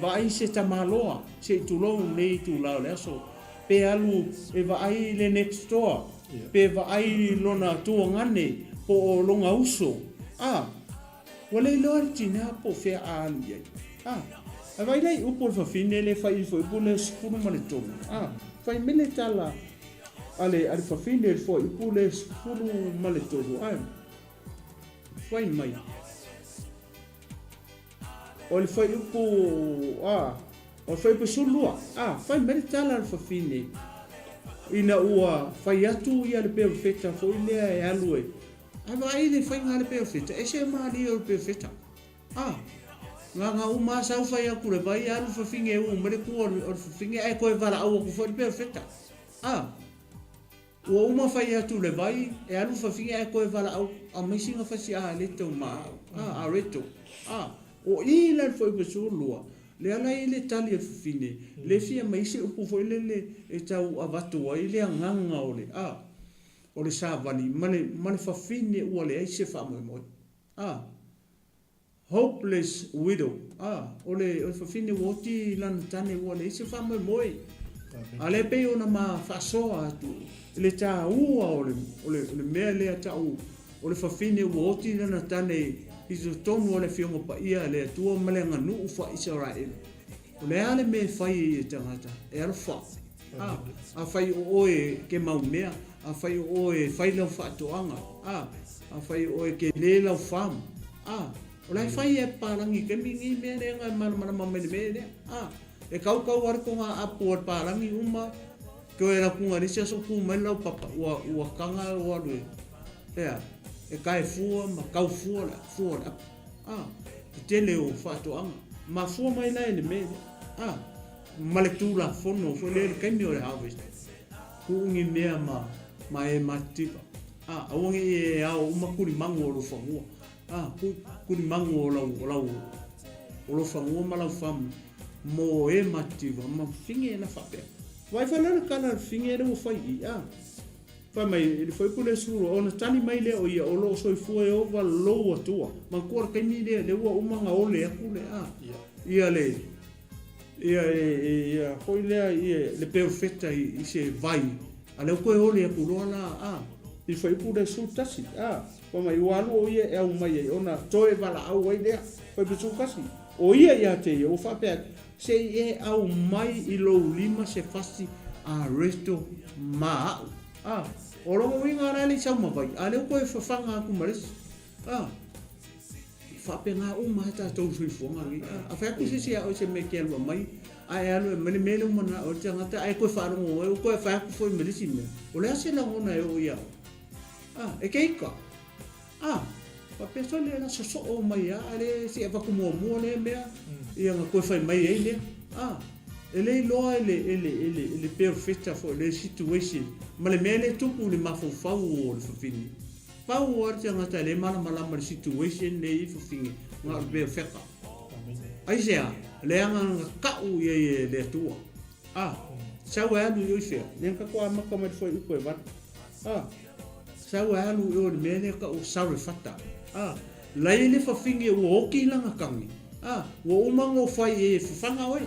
vai se tamaloa se tulou nei tu lao le aso pe alu e vai le next door pe vai lona tuangane po o longa uso wale loa tina po fe alu ye a vai dai upo fa fine le fai foi pule skuru male tonu fai mele tala ale fa fine foi pule skuru male tonu fai mai o le fai upo o fai pe sulua fai mele tala fa fine ina ua fai atu ia le perfecta foi lea e alue vai le fai ngale perfecta e se mali o perfecta nga uma sau fai aku le vai alu fa finge u mele ku o finge e ko vala au ku foi perfecta o uma fai atu le vai e alu fa finge e ko vala au a mesinga fa si le to ma a reto o ila foi pe sulua le ala ile tali e fine le fia mai se upu foi le e tau avatu ai le nganga ole o le savani mane fa fine o le ai se fa mo hopeless widow o le fa fine woti lan tane o le se fa mo ale pe ona ma fa so atu le ta o le me le ta o le fa fine woti lan tane iso tonu o le fionga pa ia le tua malenga nu ufa Israel o le ale me fai e tangata e alfa a fai oe ke maumea a fai oe fai lau whaatoanga a fai oe ke le lau fam o lai fai e parangi ke mingi mea le ngai mana mamene mea e kau arko ngā apu ar parangi uma ke oe rakunga risia so ku mai lau papa ua kanga ua rue e kai fua ma kau fua tele o whaatoanga ma fua mai lai le me ma le tūla fono fo le kai mi o le harvest ku ungi mea ma ma e mativa. Awange e au makuri mango lo fangua. Kuri mango lo fangua malau fam mo e mativa ma finge na fape. Vai falar kana finge no fai fa mai ele foi por isso ona tani mai le o ia o lo so foi over lo atua ma kor kai ni le wa uma nga ole akule ia foi le perfetta i se vai ale ko ole akulo na il foi por isso tasi fa mai walu o ia e o mai ona toe vala au ai le foi por isso kasi o ia te o fa pe se e au mai i lo lima se fasi a resto ma o longo winga rali sama vai ale ko e fafanga ku maris fa penga ta to sui fonga a fa ku se o se me ke lo mai ai alo mele mona o tanga ta ai ko fa ro o ko fa ku foi medicine o le se la ona e o ia e ke ka pa peso le na so o mai ale se va ku mo le me ia ko fa mai ele ele loa ele perfetta for le situation ma le mele tupu le mafofau o le fafini pau o te ngata le malama le situation le i fafini nga perfetta ai sea le anga kau ye le tua sa wa lu yo fe le ka ko ama ka me foi ko e va sa wa lu yo le mele ka o sawe fata la ile fafini o ki langa kangi wo umango fai e fanga oi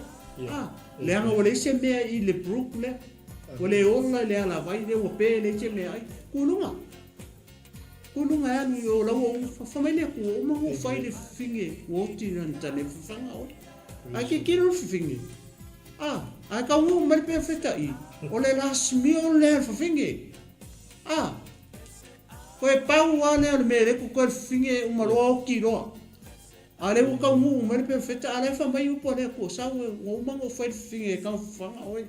le anga o le se mea i le brook le o le ola le ala vai le o pe le se mea ai kulunga anu yo la o famile ko o mo fai le finge o tiran tane fanga o ai ke kilo finge ai ka o mal perfecta i o le las mio le finge ko e pau ane o me le ko finge o malo kilo ale o ka mu mai perfecta ale fa mai o pone ko sa o mango fai finge ka fanga oi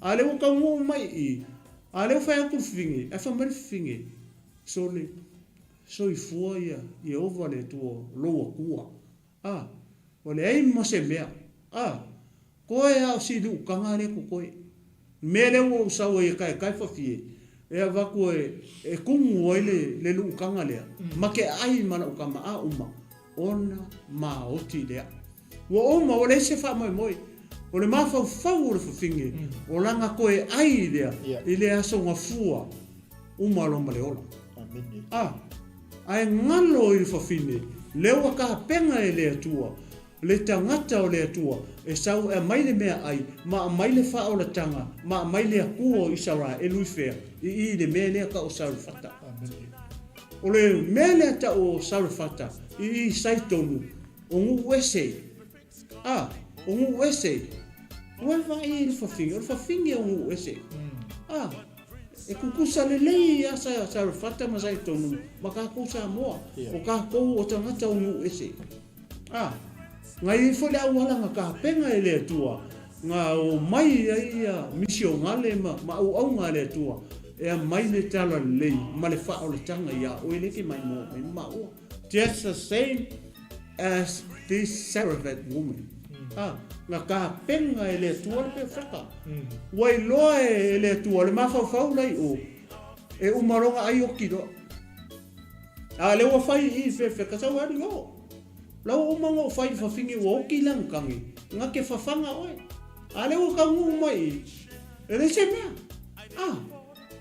ale o ka mu mai ale o fa ku finge e fa mai finge so i fuia i ovale tu lo kua o le ai mo se mea ko e au si du kanga le ko ko me le o sa o e kai fa fie e va ko e kumu o le lu kanga le ma ke ai mana o kama uma ona ma oti lea wo oma o le se fa moi o le mafa fau o le fafinge o langa koe ai lea i le aso ngafua uma lo male ola ai ngalo i le fafine leo ka penga e le atua le tangata o le atua e sau e mai le mea ai ma mai le fa o le tanga ma mai le akua i saura e lui fea i le mea lea ka o saura fata o le mea lea ta o saura fata i sai tonu o ngu wese o ngu wese wa vai il fafinge o ngu wese e kukusa le lei asa sa fata ma sai tonu ma ka kusa mo o ka ko o tangata o ngu wese ngai fo le awala nga ka penga ele tua nga o mai ia misio ngale ma au ngale tua e mai le tala lei ma le fa o le tanga ia o ele ke mai mo ma o just the same as this 𝗟𝗔𝗓𝗏 woman. Nga ka penga ele tua le fraka. Wai loe ele tua le mafau lai o. E umaronga ai o kido. Le wa fai I fraka sa wa rio. La o mango fai fa fingi o kilang kangi. Nga ke fafanga oi. Le o kangu mai. Ele se mea.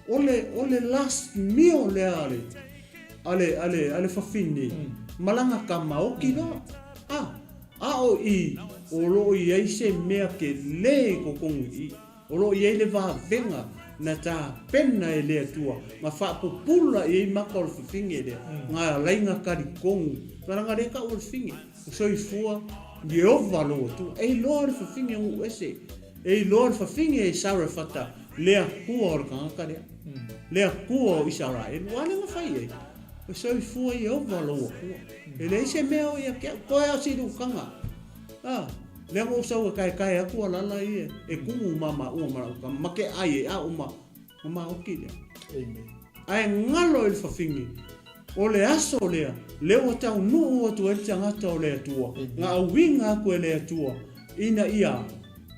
Ole last meal le ale fafini malanga kama o kilo o I o lo I ai se mea ke le ko kongi o lo I le va venga na ta penna e le tua ma fa popula I maka o fafinge le nga lainga kari kongu taranga le ka o finge so I fua di ovalo tu e lord fafinge o ese e lord fafinge e sara fata le kua o ka le le kua o isara e wale nga fai so I fua I ovalo e le se mea o ia ko e asi du kanga le mo so kai aku ala I e kumu mama o ma ma ke ai o ma o kile ai ngalo il fafingi o le aso le o tau nu o tu e tangata o le tua nga winga ko le tua ina ia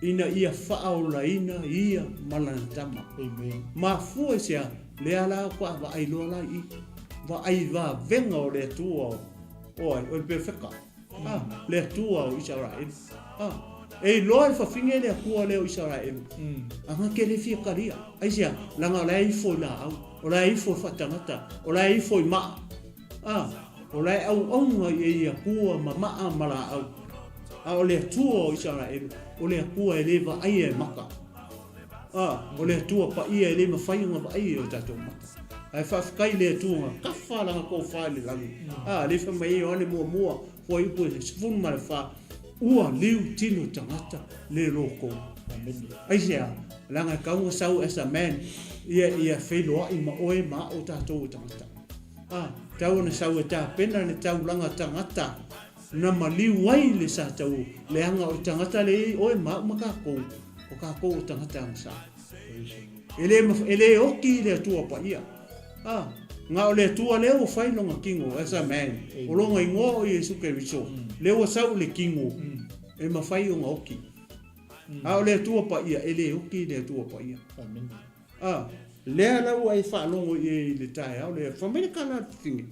ina ia whaaolaina ia malana tama. Amen. Mafua sea lea la kwa va ai loa la i va ai va venga o le tua o e perfecta. Le tua o Israel. E loa fa finge le kua le o Israel. Anga ke le fia karia. Ai sea langa la i fo la au. O la i fo fatangata. O la i fo ma. O la au au ia kua ma mala au. O le tua o Israel. O le kua e le va ai e maka. O le tua pa ia e le mawhainga pa ia o tatou maka. Ai whawhikai le tua ka whalanga ko whaile langi. Le whamai o ane mua fo i po e sifunu mare wha ua liu tino tangata le roko. Ai sea langa kaunga sau as a man ia wheloa i ma oe ma o tatou tangata. Tau na sau e tā pena ne tau langa tangata na maliu wai le sa tau le anga o tangata le oe ma makakou. O kakou o tangata ang sa. Ele oki le tua pa ia. Nga o le tua leo o whailonga kingo as a man. O longa ingo o Yesu Keriso. Leo o sau le kingo. E ma whai o nga oki. O le tua pa ia. Ele oki le tua pa ia. Lea lau ai whaalongo i le tae au. Le whamene kala tingi.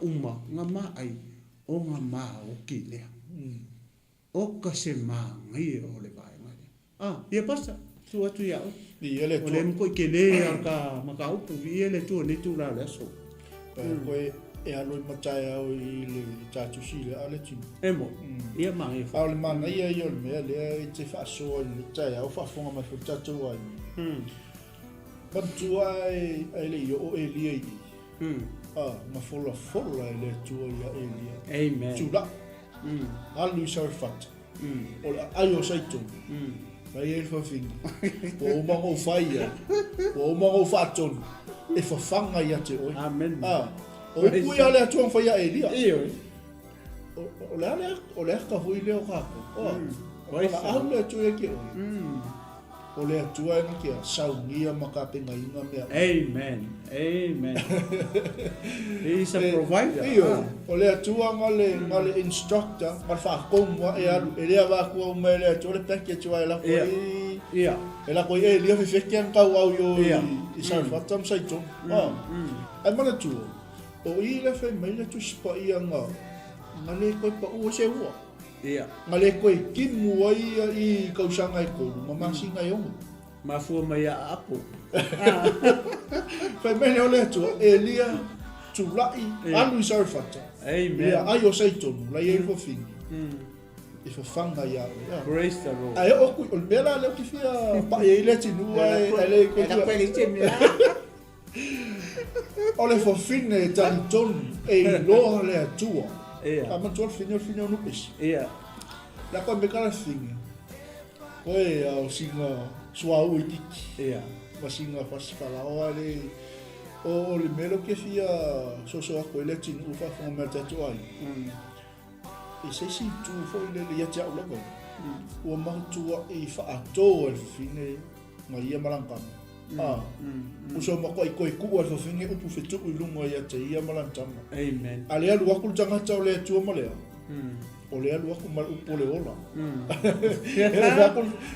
Uma nga ma ai. O nga ma oki lea. O ka se ma ngai o le vai. Ia pasa. Tu atu iau. O le mko i ke le ka maka upu vi le tu ni tu la le so. Koe e alo i matai au i le 𝚟𝚙𝚢𝚅 le ale tino. Emo. Ia mangi. Au le mana ia i o le mea lea i te whaasoa i le tai au whaafonga mai fu tatou ai. Pantua e le i o e lia i. Ma fola e le tua i a e lia. Amen. Tula. Alu i 𝚟𝚑𝚍𝚎𝚘. O le ai o 𝚟𝚒𝚘𝚘𝚘. Vai ele fa fing. O mango faia. O mango faton. E fa fanga ia te oi. Amen. O kui ale atu fa ia elia. Io. O le ka hui le o ka. O la au le atu e ke oi. O le atu e ke saungia makapenga inga mea. Amen. Amen. He is a provider. Io. O le atu ngale instructor, ma fa komwa e alu. E le va ku o me le atu le peke tu ai la ko. Ia. E la ko e le fe ke ka au yo i 𝚟𝚑𝚘𝚢𝚘𝚘. Ai mana tu. O i le fe me le tu spa ia nga. Ngale ko pa o se ua. Ia. Ngale ko ki mu i ka usanga i ko. Mama singa yo. Ma fu mai a apo. Fe me le tu Elia tu lai alu i 𝚟𝚑𝚘𝚘. Amen. Ia ai o 𝚟𝚘𝚘𝚘 la i fo fing. E fa fanga ia. Praise the Lord. Ai o ku o bela le ki fia pa e le tinu ai ele ko tu. O le fo fine tanton e lo le tua. Ia. Ma tu fine no pes. Ia. La ko me kala fine. Oi o singa sua o tiki. Ia. Ma singa fas fala o ale o le melo ke fia so ko le tinu fa fo me tatu ai. E se si tu fo le ia tia o logo. O ma tu e fa ato al fine ma ia malangka. O so ma ko ku al fine o pu fetu i lungo ia te ia malangka. Amen. Ale alu aku tanga tau le tu ma le. O le alu aku mal upo le ola.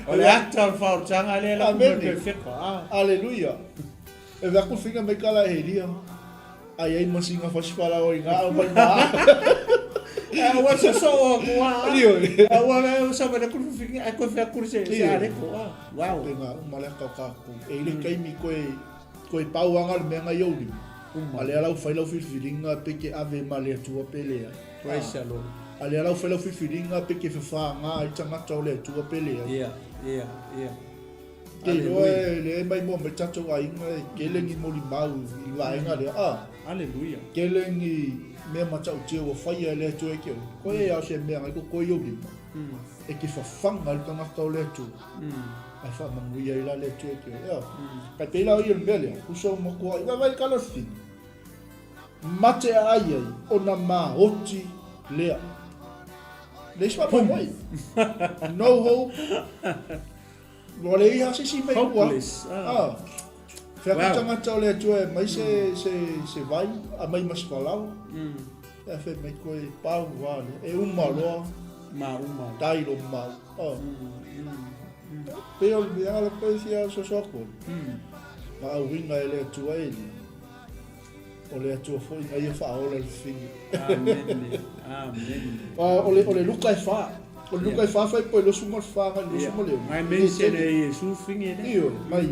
O le actor fa tanga le la perfect. Aleluia. E va ku finga me kala helia. Ai masinga fa spala o inga o mai ma. Wa so wa wa sa ba ku finga ko fa kurse sa le ko. Wow. Tenga mala ka ku. E le kai mi ko e pau anga le menga yoli. Ale ala fa ilo filinga peke ave male tua pelea. Praise the Lord. Ale ala fa ilo filinga peke fa nga i tanga tau le tua pelea. Yeah. Ke le mai mo me tato ai nga ke le ni mo li mau i wa nga le Hallelujah. Ke le ni me ma tau te o fa ia le tua ke. Ko e a se me nga ko yoli. E ke fa fanga i tanga tau le tua. Ai fa mangu ia ila le tua ke. Ka te ila i le mele. Kuso mo ko ai vai kala fin. Mate ai o na ma oti lea. Leiswa pa mai. No hope. Wale ia si mai kwa. Fa ka tanga tau le tua mai se vai a mai mas falau. E fe mai ko e pau wale. E uma loa. Ma uma. Tai lo mau. Pe o le ala pe sia so soko. Ma au winga ele tua ele. O le tua foi ngai fa ola le fingi. Amen. O le luka fa. O luka fa fa po lo sumo fa ga lo sumo le. Mai mention e su fingi ne. Io, mai.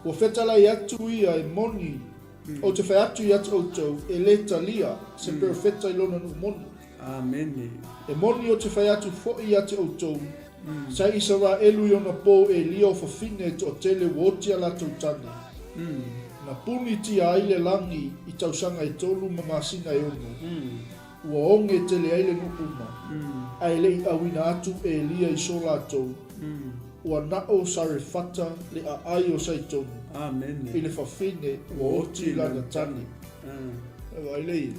O fetala ia tu ia e moni. O te fa atu ia to ele talia se perfecta ilona no moni. Amen. E moni o te fa atu fo ia to. Sa 𝚟𝚑𝚑𝚘𝗏 ona po e lia o fafine o tele wotia la tane. Na puni tia ai le langi I tausanga e tolu ma masina e ono. Ua onge tele ai le nukuma. Ai le I awina atu e lia I so latou. Ua nao 𝚟𝚒𝚍𝚎𝚘 le a ai o sai tonu. Amen. I le fafine ua oti lana tane. E wai le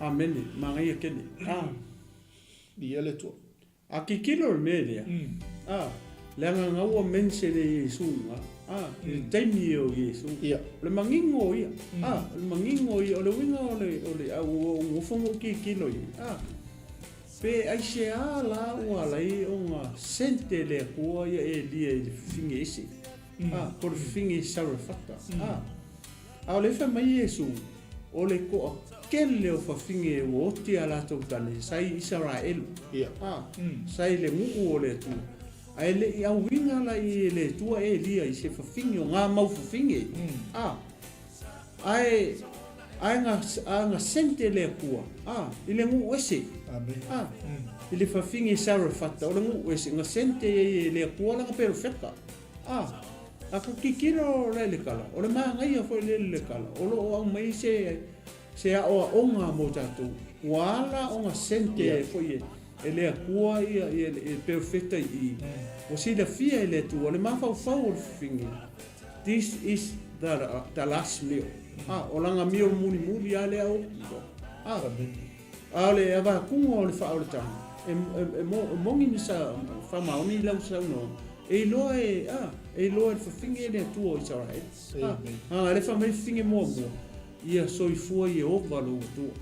Amen. Mangai kene. Ni ele tua. A ki kilo le media. Langa ngaua mense le Yesu nga. Le taimi o Yesu. Le mangingo ia. Le mangingo ia. O le winga o le au ngofongo ki kilo ia. Pe ai se a la ua lai o nga sente le kua ia e lia I le finge isi. Ko le finge 𝚟𝚑𝚑𝚘𝚑. A le fa mai Yesu. O le koa kele o fafinge o oti ala tau tane sai Israel. Sai le ngu o le tu. Ai le I au winga la I le tua e lia I se fafinge o ngā mau fafinge. Ai nga sente le kua. I le ngu ese. I le fafinge 𝚟𝚑𝚑𝚘 o le ngu ese nga sente le kua langa perfecta. Ako kikiro le kala. O le maa ngai a foi le kala. O lo au mai se a oa onga mo tātou. Wala onga sente foi e le kua ia e perfecta I. O si la fia le tu. O le maa fau o le fingi. This is the last meal. O langa meal muni a le au. A le ava kunga o le wha o le tanga. E mongi ni sa whamaoni lau sa no. E loa e whawhinge le tua o Israel. Le whamai whinge mua. Ia soifua I ova lo tua.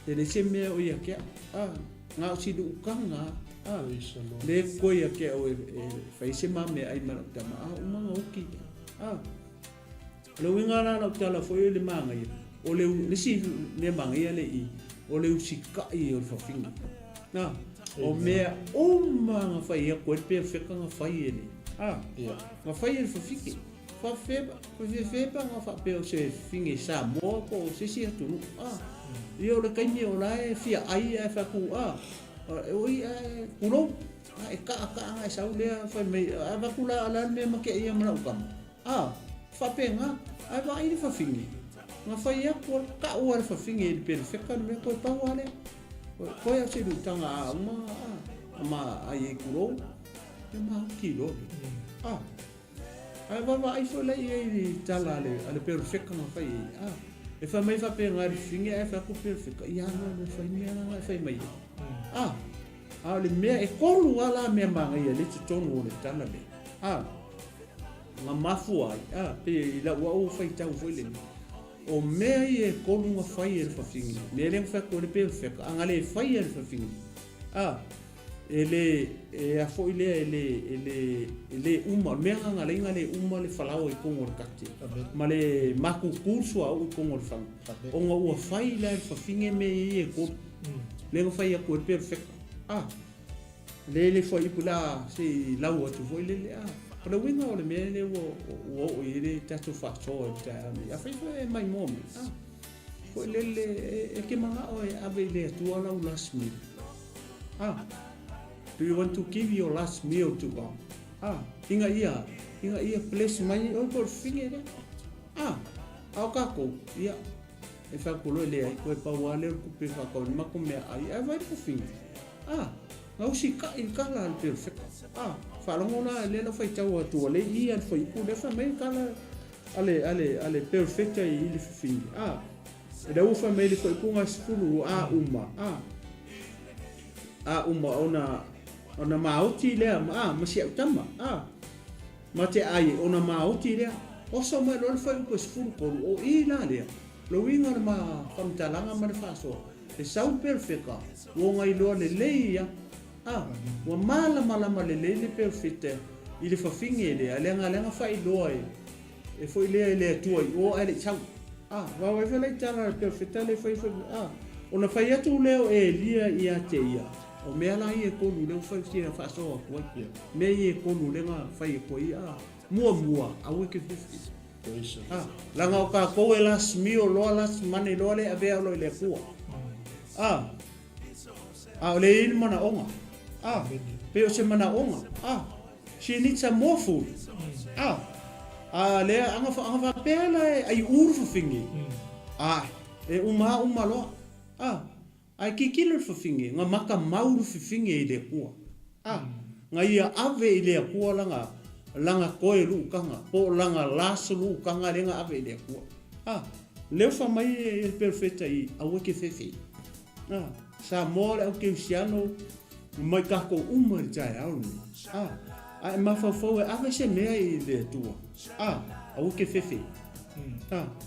Te le se mea o ia kea. Ngā o sidu ukanga. Le koe ia kea o e whaise maa mea ai mana utama. Umanga uki. Le winga rana utala foi le manga ia. O le nisi le manga ia le I. O le usikai o le whawhinge. O mea nga whai a koe pia whika nga whai ele. Nga whai ele whawhiki. Whawhepa nga whapea o se whinge sa moa ko o se si atunu. I o le kaimi o lae whia ai e whaku. Oi e kuro. E kaa nga e sau lea whai mei. A wakula ala mea make ia mana ukama. Whapea nga. Ai wa ai le whawhinge. Nga whai a koe ka ua le whawhinge ele pia whika mea koe pau ale. Koe a se tanga a ma ai e kuro. E ma kilo. Ai wawa ai fo lei e tala ale perfecta nga fai. E fa mai fa pe nga finge e fa ko perfecta. Ia no fai mea nga fai mai. Le mea e kolu ala mea manga ia le tonu o le tala le. Nga mafu ai. Pe la ua o fai tau foi le. O mea I e kolu nga fai e whawhingi. Mea le mwha ko le perfecta. Anga le fai e whawhingi. E a fo ile ele uma mea nga le uma le falau I kongo le kate. Ma le maku kursu au I kongo le fang. O nga ua fai le whawhingi me e kolu. Le nga fai a ko le perfecta. Le fai pula se lau atu fo ile le. Pero winga o le mea le o ile tatu whaktoa a fai e mai momi. Ko le e ke manga o e ave le atua lau last meal. Do you want to give your last meal to God? Inga ia place mai o por finge le. Au kako ia e whakulo le ai koe pau ale ku pe whakau ni mako mea ai vai po finge. Ngau si ka I kala al perfect. Whalongona le la whai tau atua le I al whai ku le wha mei kala ale perfecta I le finge. E da ufa mei le whai ku ngā sifuru uma. Uma ona maoti lea masi au tama. Ma te ai ona maoti lea. Oso mai lo le whai ku sifuru koru o I la lea. Lo winga na ma whamtalanga ma le whaso. Le sau perfecta. Wo ngai loa le leia. Ua malama le pe fite i le fafinge le alenga fai loa e foi le atua i o ale chau. Wa wa fela i tala pe fite le fai ona fai atu leo e lia i ate ia. O mea la i e konu leo fai fia fa soa koi. Me i e konu lenga fai e koi mua au e ke fifi. Langa o ka koe las mio loa las mane loa le avea lo le kua. O le ini mana onga. Pe o se mana onga. She needs some more food. Le anga fa pela ai urfu fingi. E uma loa. Ai kikilo fa fingi nga maka mauru fingi i le kua. Nga ia ave i le kua langa koe lu kanga po langa laso lu kanga lenga ave le kua. Leo fa mai e perfecta i au ke fefe. Sa mole au ke usiano mai ka ko uma jai au ni. Ai mafafo e ave se mea i le tua. Au ke fefe.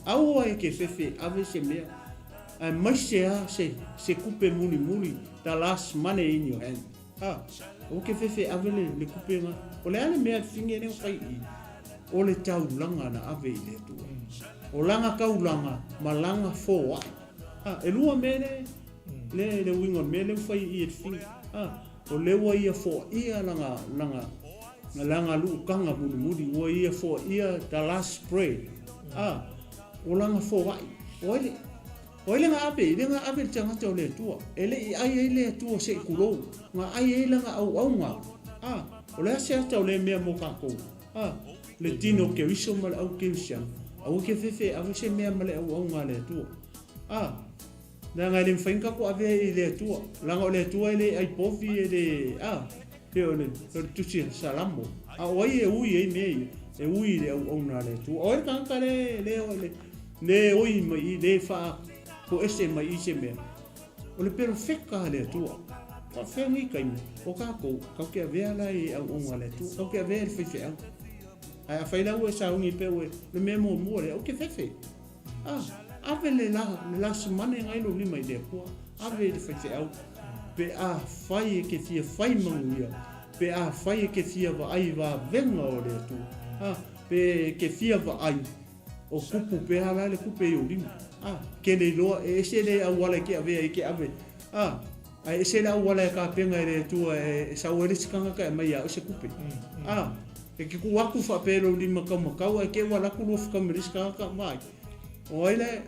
Au ai ke fefe ave se mea. Ai mai se kupe muli da last money in your hand. O ke fefe ave le kupe nga. O le ane mea finge ne fai i. O le tau langa na ave i le tua. O langa kau langa ma langa fo wa. E lua mene le wingon mele fai i et finge. O le wa ia fo ia langa lu kanga muli wa ia fo ia the last spray. O langa fo wa. O ele nga ape tanga tau le tua. Ele ai le tua se kulo. Nga ai langa au nga. O le ase tau le mea mo kako. Le tino ke wiso mal au ke usian. Au ke fefe ave se mea male au nga le tua. Langa le mfainka ko ave i le tua. Langa o le tua ele ai pofi ele pe o le tusi salamo. O ai e ui e mei. E ui le au nga le tua. O e kanka le oi mai le fa ko ese mai ise mea. O le perfecta le tua. Ka whengi kaimi, o kako, kau ke avea lai au onga le tu, kau ke avea le whaiwhi au. Ai a whailau e sa ungi pewe, le mea mua le, au ke whaiwhi. Ave le lasu mane ngai lo lima i le kua, ave le whaiwhi au. Pe a whai e ke fia whai manguia, pe a whai e ke fia wa ai wa venga o le tu. Pe ke fia wa ai, o kupu pe hala le kupe i o lima. Ke le loa, e se le au wale ke avea i ke ave. Ai se la wala ka penga le tua e sa wele sikanga ka mai a se kupe. E ki ku waku fa pelo di makau e ke wala ku lof ka miriska ka mai. O ile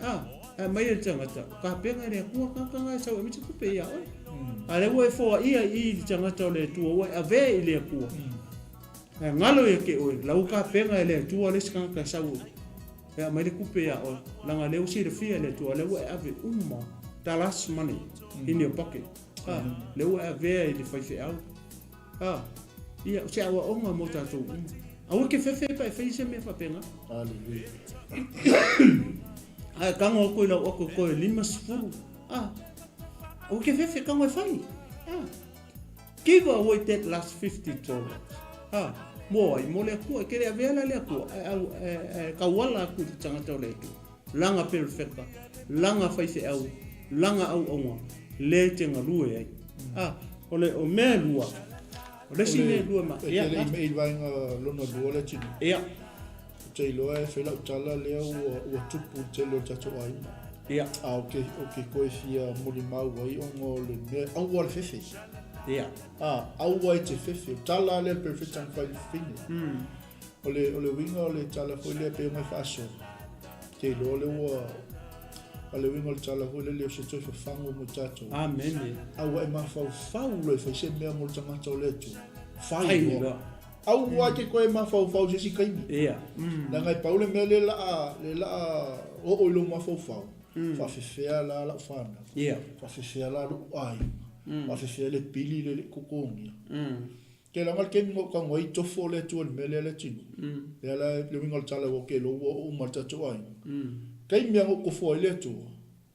mai e tangata ka penga le ku ka nga sa mi se kupe ya. Ale wo e fo ia i tangata le tua wo ave i le ku. Ngalo e ke o la ka penga le tua le sikanga ka sa wo. E mai le kupe ya o langa le usi le fia le tua le wo ave umma talas money in your pocket. Le ua avea i le whaiwhi au. Ia, se awa onga mo tātou. Awa ke whewhe pa e whaise mea whapenga. Aleluia. Ai, kanga o koe lau oko koe 5 Awa ke whewhe kanga e whai. Give away that last $50. Mo ai, mo le kua, kere avea la le kua. Ka wala aku te tangata o le tu. Langa perfecta, langa whaiwhi au, langa au onga. Le te ngalue ai. O mea lua. O le si mea lua ma. Ia. Ele i mei vainga lona lua le tino. Ia. Te iloa e whela utala lea ua tupu te leo tato ai. Ia. Ok, koe fia mori mau ai ongo le mea. Au wa le fefe. Ia. Au wa i te fefe. Utala le perfecta whai fine. O le winga o le tala koe lea pe mai whaaso. Te iloa le ua ale wingo le tala hule leo se toi whafango mo tato. Amen. Au e mawhau loi whaise mea mo le tangata o letu. Whai loa. Au wake koe mawhau sisi kaimi. Ia. Nanga i paule mea le la o ilo mawhau. Whawhewhea la whana. Ia. Whawhewhea la ai. Whawhewhea le pili le kokongia. Ke langal ke mo ka ngoi tofo le tu le mele le tino. Le wingo le tala o ke lo o martato ai. Kai mea o fo ile tu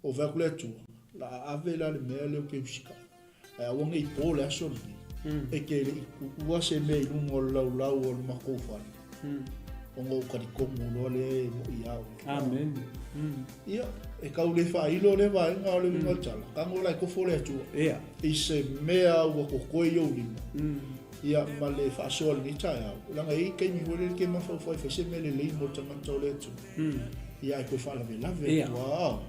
o va ku le tu la ave la le mea le ke usika a wonga i po la so e ke wa se me lu ngol lau o ma ko fa o ngo ka di ko mo lo le mo ia au. Amen. Ia, e kau le whailo le vaenga o le winga tala. Kango lai kofo le atua. Ia. I se mea ua kokoe iau lima. Ia, ma le whaasoa le ni tai au. Langa i kei mi hore ke mawhawhai whaise me le lei mo tangata o le atua. Ia, i koe whala me lave. Ia.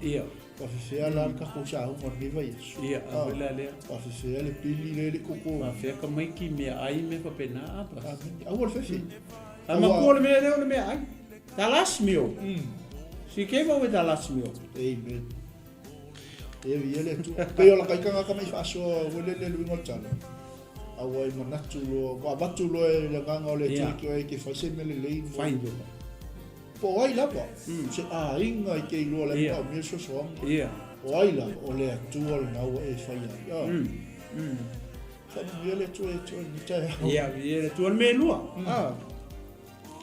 Ia. Whawhewhea la ka kousa hunga niva Yesu. Ia, awela lea. Whawhewhea le pili le koko. Whawhea ka maiki mea ai me whapena apa. Au al whewhi. Ama kua le mea leo le mea ai. Talas mio. Si keva we talas mio. Amen. E vi ele tu. Pe ola kai kanga ka mai whaasoa wele le luinga tala. Awa i manatu lo, wa batu lo e le ganga o le tiki o e ke whaise me le lei. Whaindo. Po ai lapa. Se a inga i ke iloa le mga o mea so soanga. Ia. O ai la, o le atua le nau e whaia. Whanu ele tu e tu e ni tai hau. Ia, ele tu al me lua.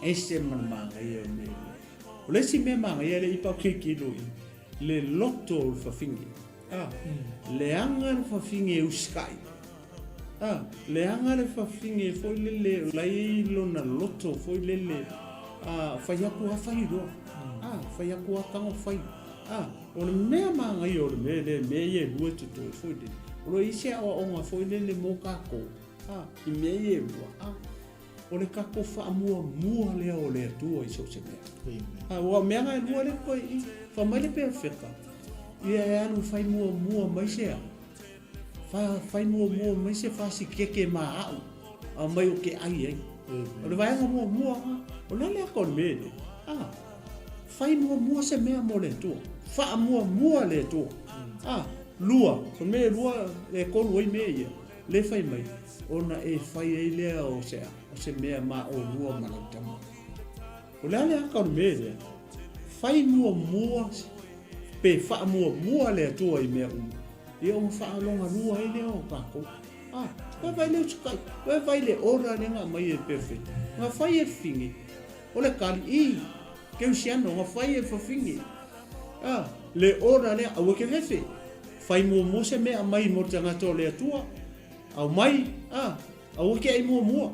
Ese manmanga ia me lua. O le si me manga ia le ipa kiki lui. Le loto o whawhingi. Le anga le whawhingi e uskai. Le anga le whawhingi e foi lele lai lona loto foi lele whaiaku a whai roa. Whaiaku a tango whai. O le mea manga i o le mea le mea i e lua tuto e foi lele. O le isi a onga foi lele mō kako. I mea i e lua. O le kako wha mua lea o le atua i so se mea. Ua mea ngai lua le koe i whamai le pēr whika. Ia e anu whai mua mai sea. Whai mua mai se whasi keke maa au. A mai o ke ai ai. O le vaianga mua. O le lea kon mele. Whai mua se mea mo le tua. Wha mua le tua. Lua. Kon mea lua e kolu ai mea ia. Le whai mai. Ona e whai ei lea o sea. O se mea maa o lua malautama. O lea kon mele. Whai mua pe wha mua le tua i mea umu. Ia o wha longa lua i lea o kako. Vai leo tukai. Vai le ora le ngā mai e perfect. Ngā whai e whingi. O le kali i. Keu siano, ngā whai e whawhingi. Le ora le au ke hefe. Whai mua se mea mai mo tangata o le atua. Au mai. Au ke ai mua.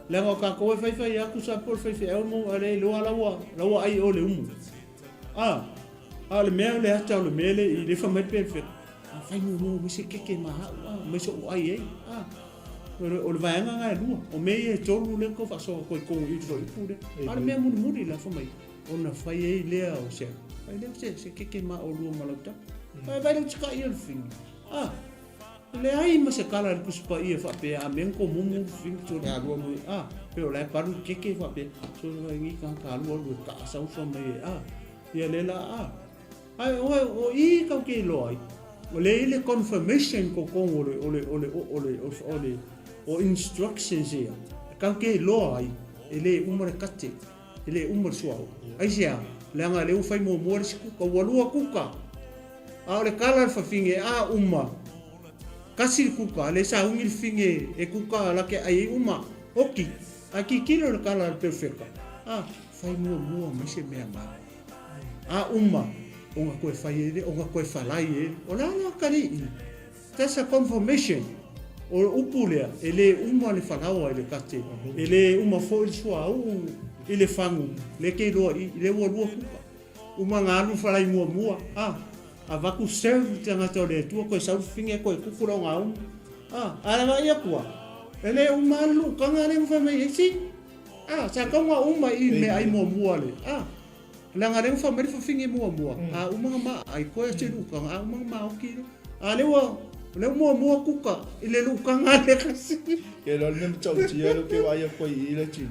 Le ngā kako e whai aku sa por whai au mo ale loa laua ai o le umu. Le mea le hata o le mele i le whamai perfect. Whai mua se keke maha. Mai so o ai ei. O le vaenga ngai lua. O mea e tolu le ko whaso koe kongu i tro i pure. Le mea muri la whamai. O na whai ei lea o sea. Whai leo se keke maha o lua malauta. Vai leo tika i al whingi. Le ai ma se kala le kuspa i e whapea. A menko mumu whingi to le alua mui. Pero lai paru keke whapea. So le ngi ka alua lua ka asau whamai e. Ia lela o i kau ke loa ai. O le confirmation ko kongo o instructions ia. Kau ke loa ai. E le umare kate. E le umare suau. Ai sea. Le anga le ufai mua si kuka. Walua kuka. O le kala whawhinge uma. Kasi kuka. Le sa ungi whinge e kuka lake ai uma. Oki. A ki kilo le kala perfecta. Whai mua mai se mea maa. Uma. Onga koe whai ere, onga koe whalai ere. O la kari i. That's a confirmation. O upu lea, e le uma le whalaua e le kate. E le uma fo i sua au i le whangu. Le kei roa i le ua kuka. Uma ngā anu whalai mua. A waku serve te angata o le tua koe sau whinge koe kukura o ngā umu. Ara mai akua. E le uma anu kanga le mwhamai e si. Sa kaunga uma i me ai mua le. La ngare fa mari fa finge mua. Uma ma ai koe se luka, uma ma o kilo. Le mua kuka, ile luka ngale kasi. Ke lo nem chau tia lo ke vai ko i le tin.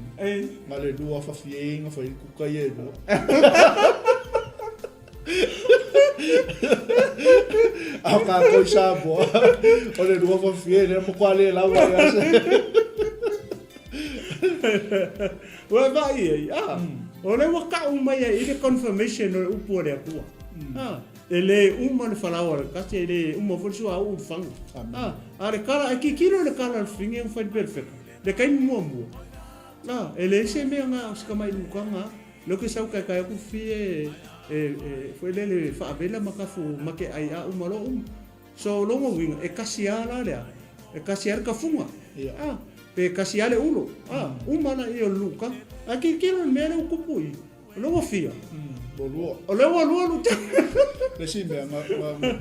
Ma le lua fa fienga fa kuka ye no. Ka ko sa bo. O le lua fa fienga mo kwale la wa ya se. Wa vai o le waka mai e le confirmation o upu le apua. E le uma le whalaua le kate, e le uma wharisua au whangu. Le kala, e ki kiro le kala le whinge un whai perfect. Le kai mua. E le se mea ngā sika mai lukanga, lo ke sau kai aku fie foi le whaavela makafu make ai a umalo So longo winga, e kasi ala lea, e kasi ar ka funga. Pe kasi ale ulo. Umana i o luka. A ki kiro mele ukupui. Lo fia. Bolua. O le lua lu te. Le si me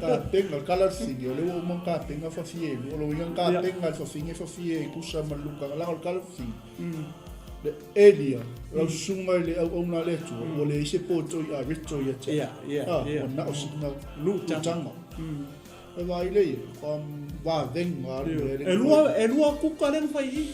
ka penga kala singi, le o mon ka penga fa fie, o lo yang ka penga fa fie kusa maluka la kala singi. Le elia, la sunga le au na le tu, o le se poto a rito ya te. O na o singa lu tanga. E vai le, va venga e lua kuka le fai.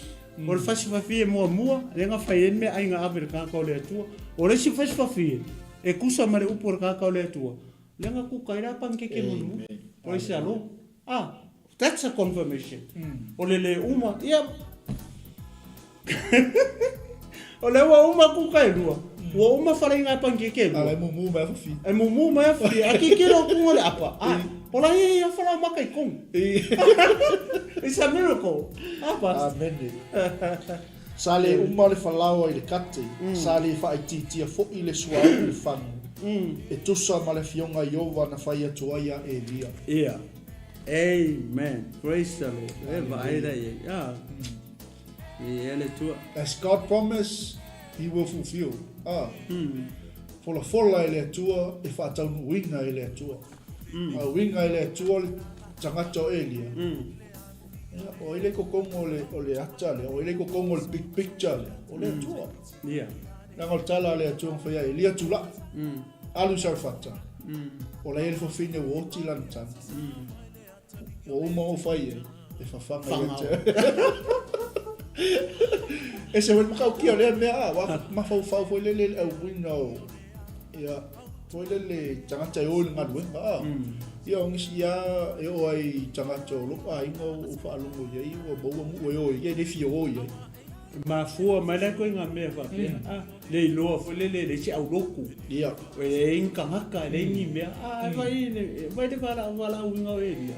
O le fasi fa fie mua, le nga fai me ai nga aver ka ka le tu. O le si fasi fa fie. E kusa mare upor ka le tua. Lenga ku kaira pankeke munu. O isi alo. That's a confirmation. O le uma, ia. O le uma ku kairua. O uma fala inga pankeke lua. Ala mumu ma fi. E mumu ma fi. Aki kilo ku ngole apa. O la ia fala makai kong. It's a miracle. Apa? Amen. Sale uma le falau i le kate, sale fa ititia fo i le sua i le fangu. E tusa ma le fionga Iova na fai atu aia e lia. Yeah. Amen. Praise the Lord. E vaira e. E ele tua. As God promised, He will fulfill. Fola ele atua e fa tau winga ele atua. A winga ele atua le tangato elia. O ile ko kongo le atale, o ile ko kongo le big picture le, o le tua. Yeah. Na ngol tala le tua fa ya ile tula. Alu sarfata. O le ele fo fine wo ti lantan. O uma o fai e fa fanga ye. E se vel makau ki o le mea, wa ma fa fo le au winno. Ya, fo le tanga tai o le ngaluenga. Ia ngisia e o ai tangata o lopa ingo o whaalongo iei o maua mu e oi, iei le fia oi iei. Ma fua mai la ko inga mea whapea. Le iloa fo le si au loku. Ia. E inga ngaka, le ingi mea. Vai te wala uinga o eria.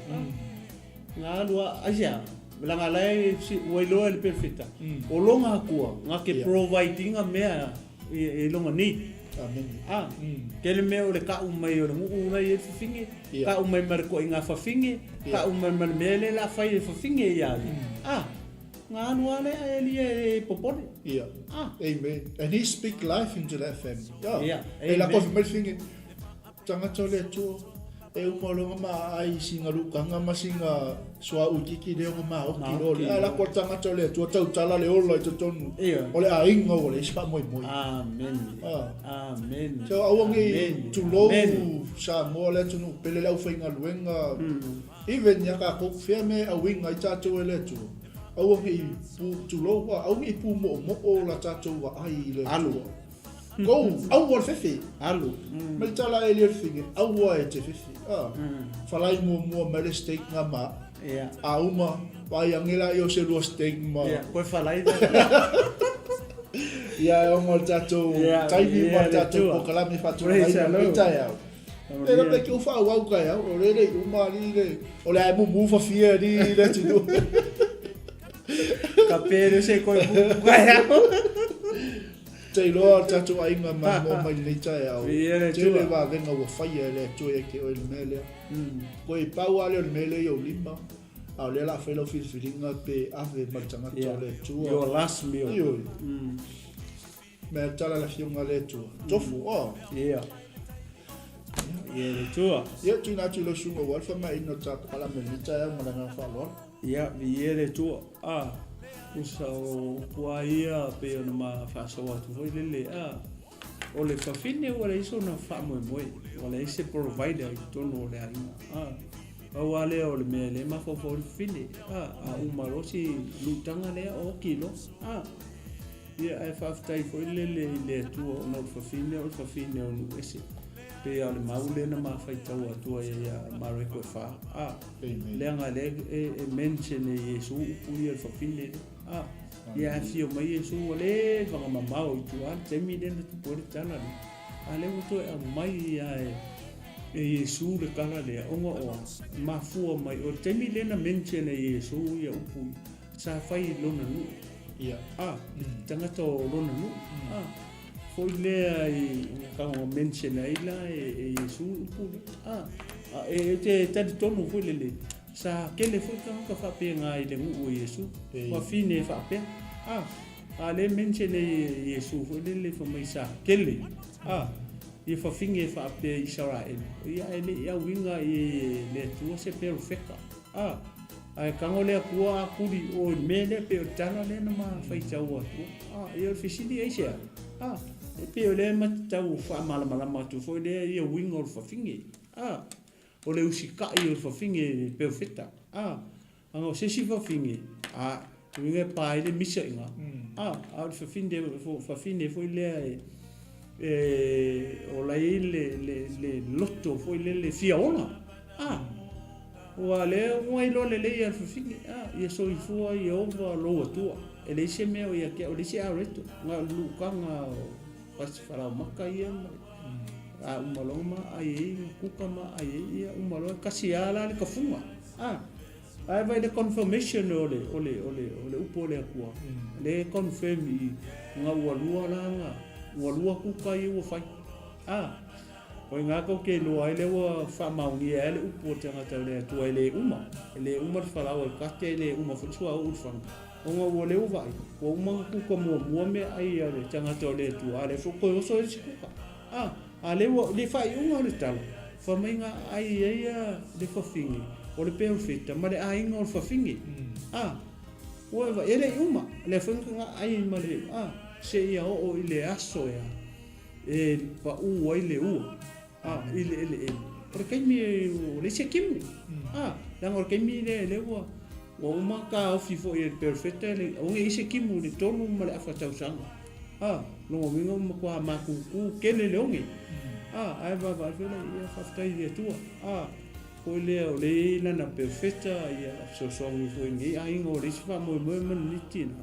Ngā alua asia. Langa lai si wailoa le perfecta. O longa kua, ngā ke providinga mea e longa ni. Amen. Kele mea o le ka umai o le muku unai e whawhinge. Ka umai mariko i ngā whawhinge. Ka umai mele la whai e whawhinge i ali. Ngā anua le a elia e popone. Yeah. Amen. And He speak life into that family. Yeah. E la kofi mai whinge. Tangata o le atua. E umalonga ma ai singa lukanga ma singa sua ukiki le ma oki role. La ko tangata o le atua tau tala le ola i tonu. O le a inga o le ispa moi moi. Amen. Amen. So awangi tu lo sa mo le tunu pele lau whainga luenga. Even ya ka kok fia me a winga i tatou e le tu. Awangi pu tu lo wa awangi pu mo o la tatou wa ai le tu. Go awal fefe. Alu. Mal tala e le finge awa e te fefe. Falai mo mele steak nga ma. Yeah. Auma pa yangela yo se lo steak ma. Yeah. Koe falai. Ya o mo tatou. Taibi mo tatou ko kalami fatu ai mo tai. Era pe que eu falo ao kai, o le uma ali le, o le mu fa fia ali le tu. Capere se coi kai. Te lo tatu ai ma mo mai le tai au. Te le va venga o faia le tu e que o le mele. Coi pau ale le mele yo limba. Au le la felo filinga pe ave matanga le tu. Your last meal. Me tala la fiunga le tu. Tofu Yeah. Yeah, tua. Ya tu na tu lo sunga wal fa mai no ta kala me ni ta ma na fa lo. Ya, viere tua. Usa o kuaia pe ona ma fa so atu foi lele. O le fafine o le iso na fa mo mo. O le ise provider tono le ai. O ale o le mele ma fo fo fine. Uma rosi lutanga le o kilo. Ya ai fa tai foi lele le tua no fafine o fafine o ese. Pe ale maule na ma fai tau atua ia mare ko fa le nga le e mention e Yesu ui al fafine ia fio mai Yesu le va mama o tua te mi den tu por tana ale to e mai ia e Yesu le kala le onga o ma fu mai o te mi le na mention e Yesu ia upu sa fai lona nu ia tanga to lona nu foi le ai ka o mention ai la e Yesu pu e te tonu foi le sa kele foi ka fa pe nga i le ngu Yesu wa fine fa pe le mention Yesu le fa mai sa kele ia fa finge fa pe Israel ia ia winga le tua se perfecta ai kangole kua kuri o mele pe tana le na ma fa tau ia fisili ai sia e pe le ma tau fa mala ma tu foi le ia winga o fa finge o le usika i o fa finge perfecta anga se si fa finge winga pa ile misa inga fa finge foi le o la le lotto foi le fiaona wa le ngoi lo le ia fa finge ia so i fu ai over lo tua ele se me o ia ke o le se areto nga lu kanga pas fala maka ia umaloma ai kukama ai ia umalo kasiala le kafunga ai vai le confirmation ole upo le akua le confirm i nga walua langa walua kuka i o fai o nga ko ke lo ai le wa fa maungi ele upo tanga tale tu ele uma fala o kate le uma futsua o fang o nga wole o vai o uma kuka mo me ai ale tanga tole tu ale fo ko so e kuka ale le fai uma le tala fa mainga ai le fa fingi o le perfecta ma le ainga o fa fingi o va ele uma le funga ai ma le se ia o ile aso ya pa u ile u ile porque mi le se kim la ngor ke mi le wa o uma ka o fifo e perfecta le o ngi se kim le tonu ma le afa tau sanga lo mo mo kwa ma ku ke le ongi ai va vela ia fa tai dia tua ko le lana perfecta ia so mi foi ngi ai ngo le fa mo ni tina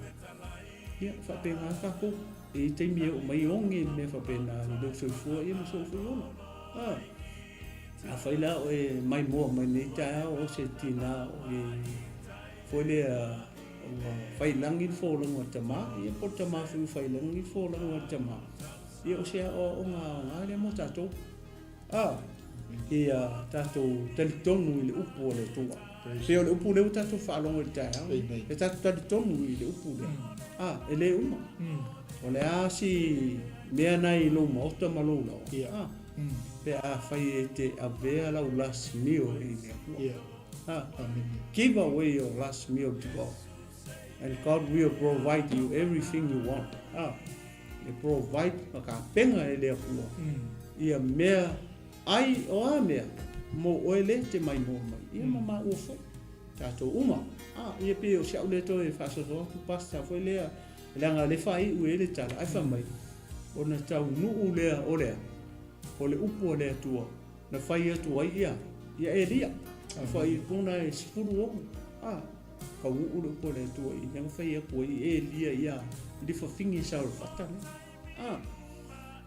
ia fa pe nga ka ko e te mi o mai ongi me fa pe na le so fu ia mo so fu fa ila o mai mo mai ni ta o se tina o foi le fa langi fo lo tama ia po tama fu fa langi fo lo tama ia o se o nga le mo tato ia tato tonu le upo le tua se o le upo le tato fa lo le ta e tato tonu le upo le ele uma o le asi mea nai lo mo tama lo pe fai te avea la last meal give away your last meal to God and God will provide you everything you want They provide maka penga ele akua ia mea ai o mea mo oele te mai mo mai ia mama o fo tato uma ia pe o sia le to e fa so tu pasta foi le langa le fai u ele tala ai fa mai ona tau nu le o le upo le tua na fai atu ai ia elia fai puna e sifuru ka u le upo le tua i nga fai apu elia ia di fa fingi sa fata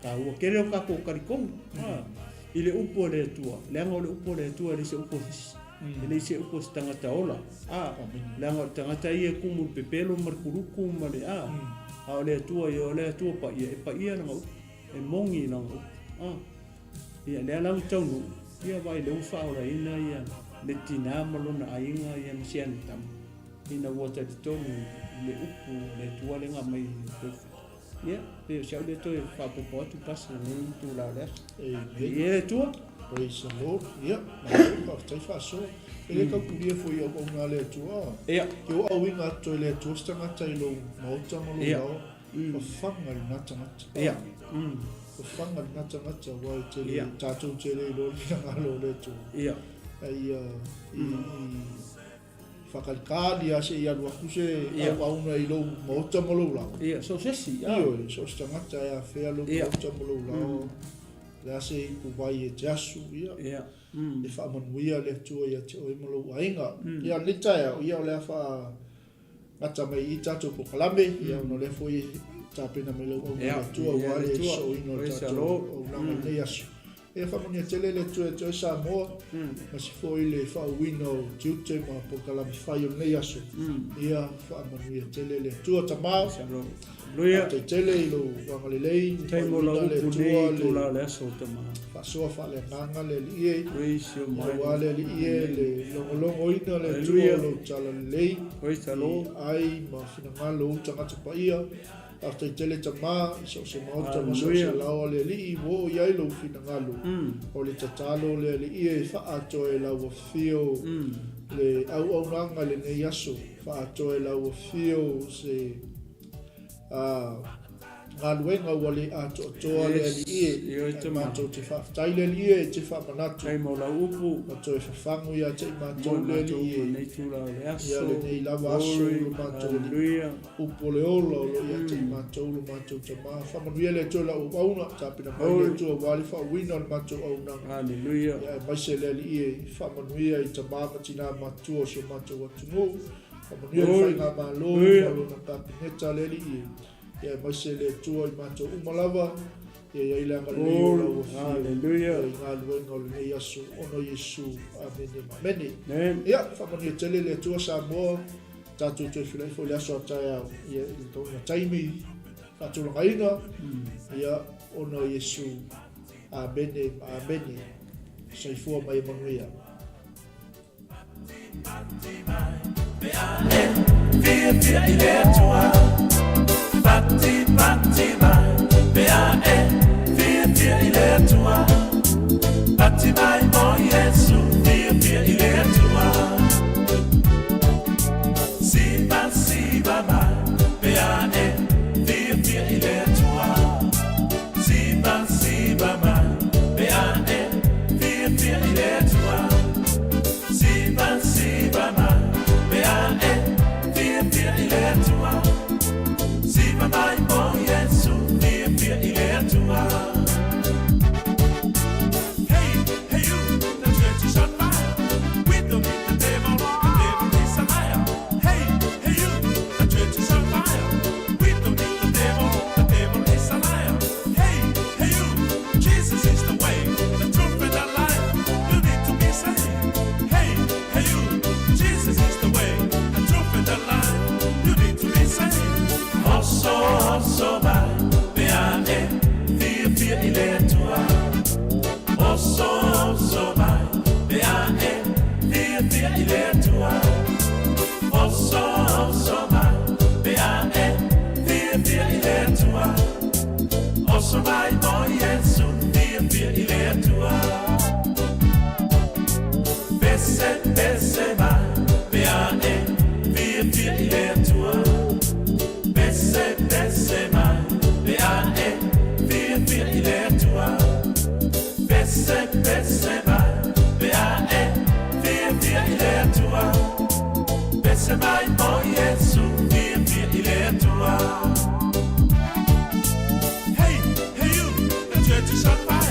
ka u kere o ka ko karikong ile upo le tua langa le upo le tua le se upo ele se upo tangata ola langa tangata ia kumu pepelo markuruku male le tua yo le tua pa ia nga e mongi nga ia le ala tonu ia vai le ufa ora ina ia le tina malona ainga ia msian tam ina wata tonu le upu le tua le nga mai ia pe sia le to fa po tu pas ni tu la le ia tua praise the Lord ia ma tai fa so ele ka kuria foi o nga le tua ia yo au inga to le tua stanga tai lo mo tama lo o fanga na tama ia o fanga na tama wa te tatu te le lo nga lo le tua ia ai fakalkali ase ia lua kuse au una i lo mo tama lo la ia so sesi so stanga tai a fe lo mo tama lo la la se ku vai e jasu ia e fa manuia le tua ia te o mo ainga ia le tai ia le fa ngata mai i tatu po kalame ia no le foi tapena me lo o tua wa le so ino tatu o na le asu e whamania tele le tue Samoa, ma si fo i le whauino tiute ma po kalami whai o nei aso. Ia whaamanuia tele le tua tamau, te tele i lo wangalelei, Taimo la upu nei tu la le aso tamau. Whasoa whale nganga le li e, mawale li e, le longolongo ina le tua lo tala lei, ai ma whinangalo utangata pa ia, after tele tama so se mauta ma so se lao le li wo ia lo finangalo o le tatalo le li e fa ato e la wo fio le au nanga le ne yaso fa ato e la wo fio se ngaluenga wale ato toa le li e te mato te fa taile li e te fa manato ai mo la upu mato e fangu ia te mato le li e nei tu la le aso ia le nei lava aso lo mato upo le olo lo ia te mato lo mato te ma fa manuia le tola o auna tapina mai le toa wale fa wina le mato auna haleluya ia mai se le li e fa manuia i te mama tina mato so mato watu fa manuia le fa ngā malo na tapineta le li e ia mai se le tua i mato umalava ia i langa leo la ua haleluya i ngā luenga o le nei asu ono Yesu amene ia whamani tele le tua Samoa tātou tui whilai fo le aso atai au ia i tonga taimi tātou ina ia ono Yesu amene saifua mai manuia Batti, mai, batti mai, mo Yesu, il è tua. Siba mai, il è tua. Siba mai, il è tua. Siba mai, il è tua. Siba mai, mo Yesu, il è tua. Hey, you, the church is on fire.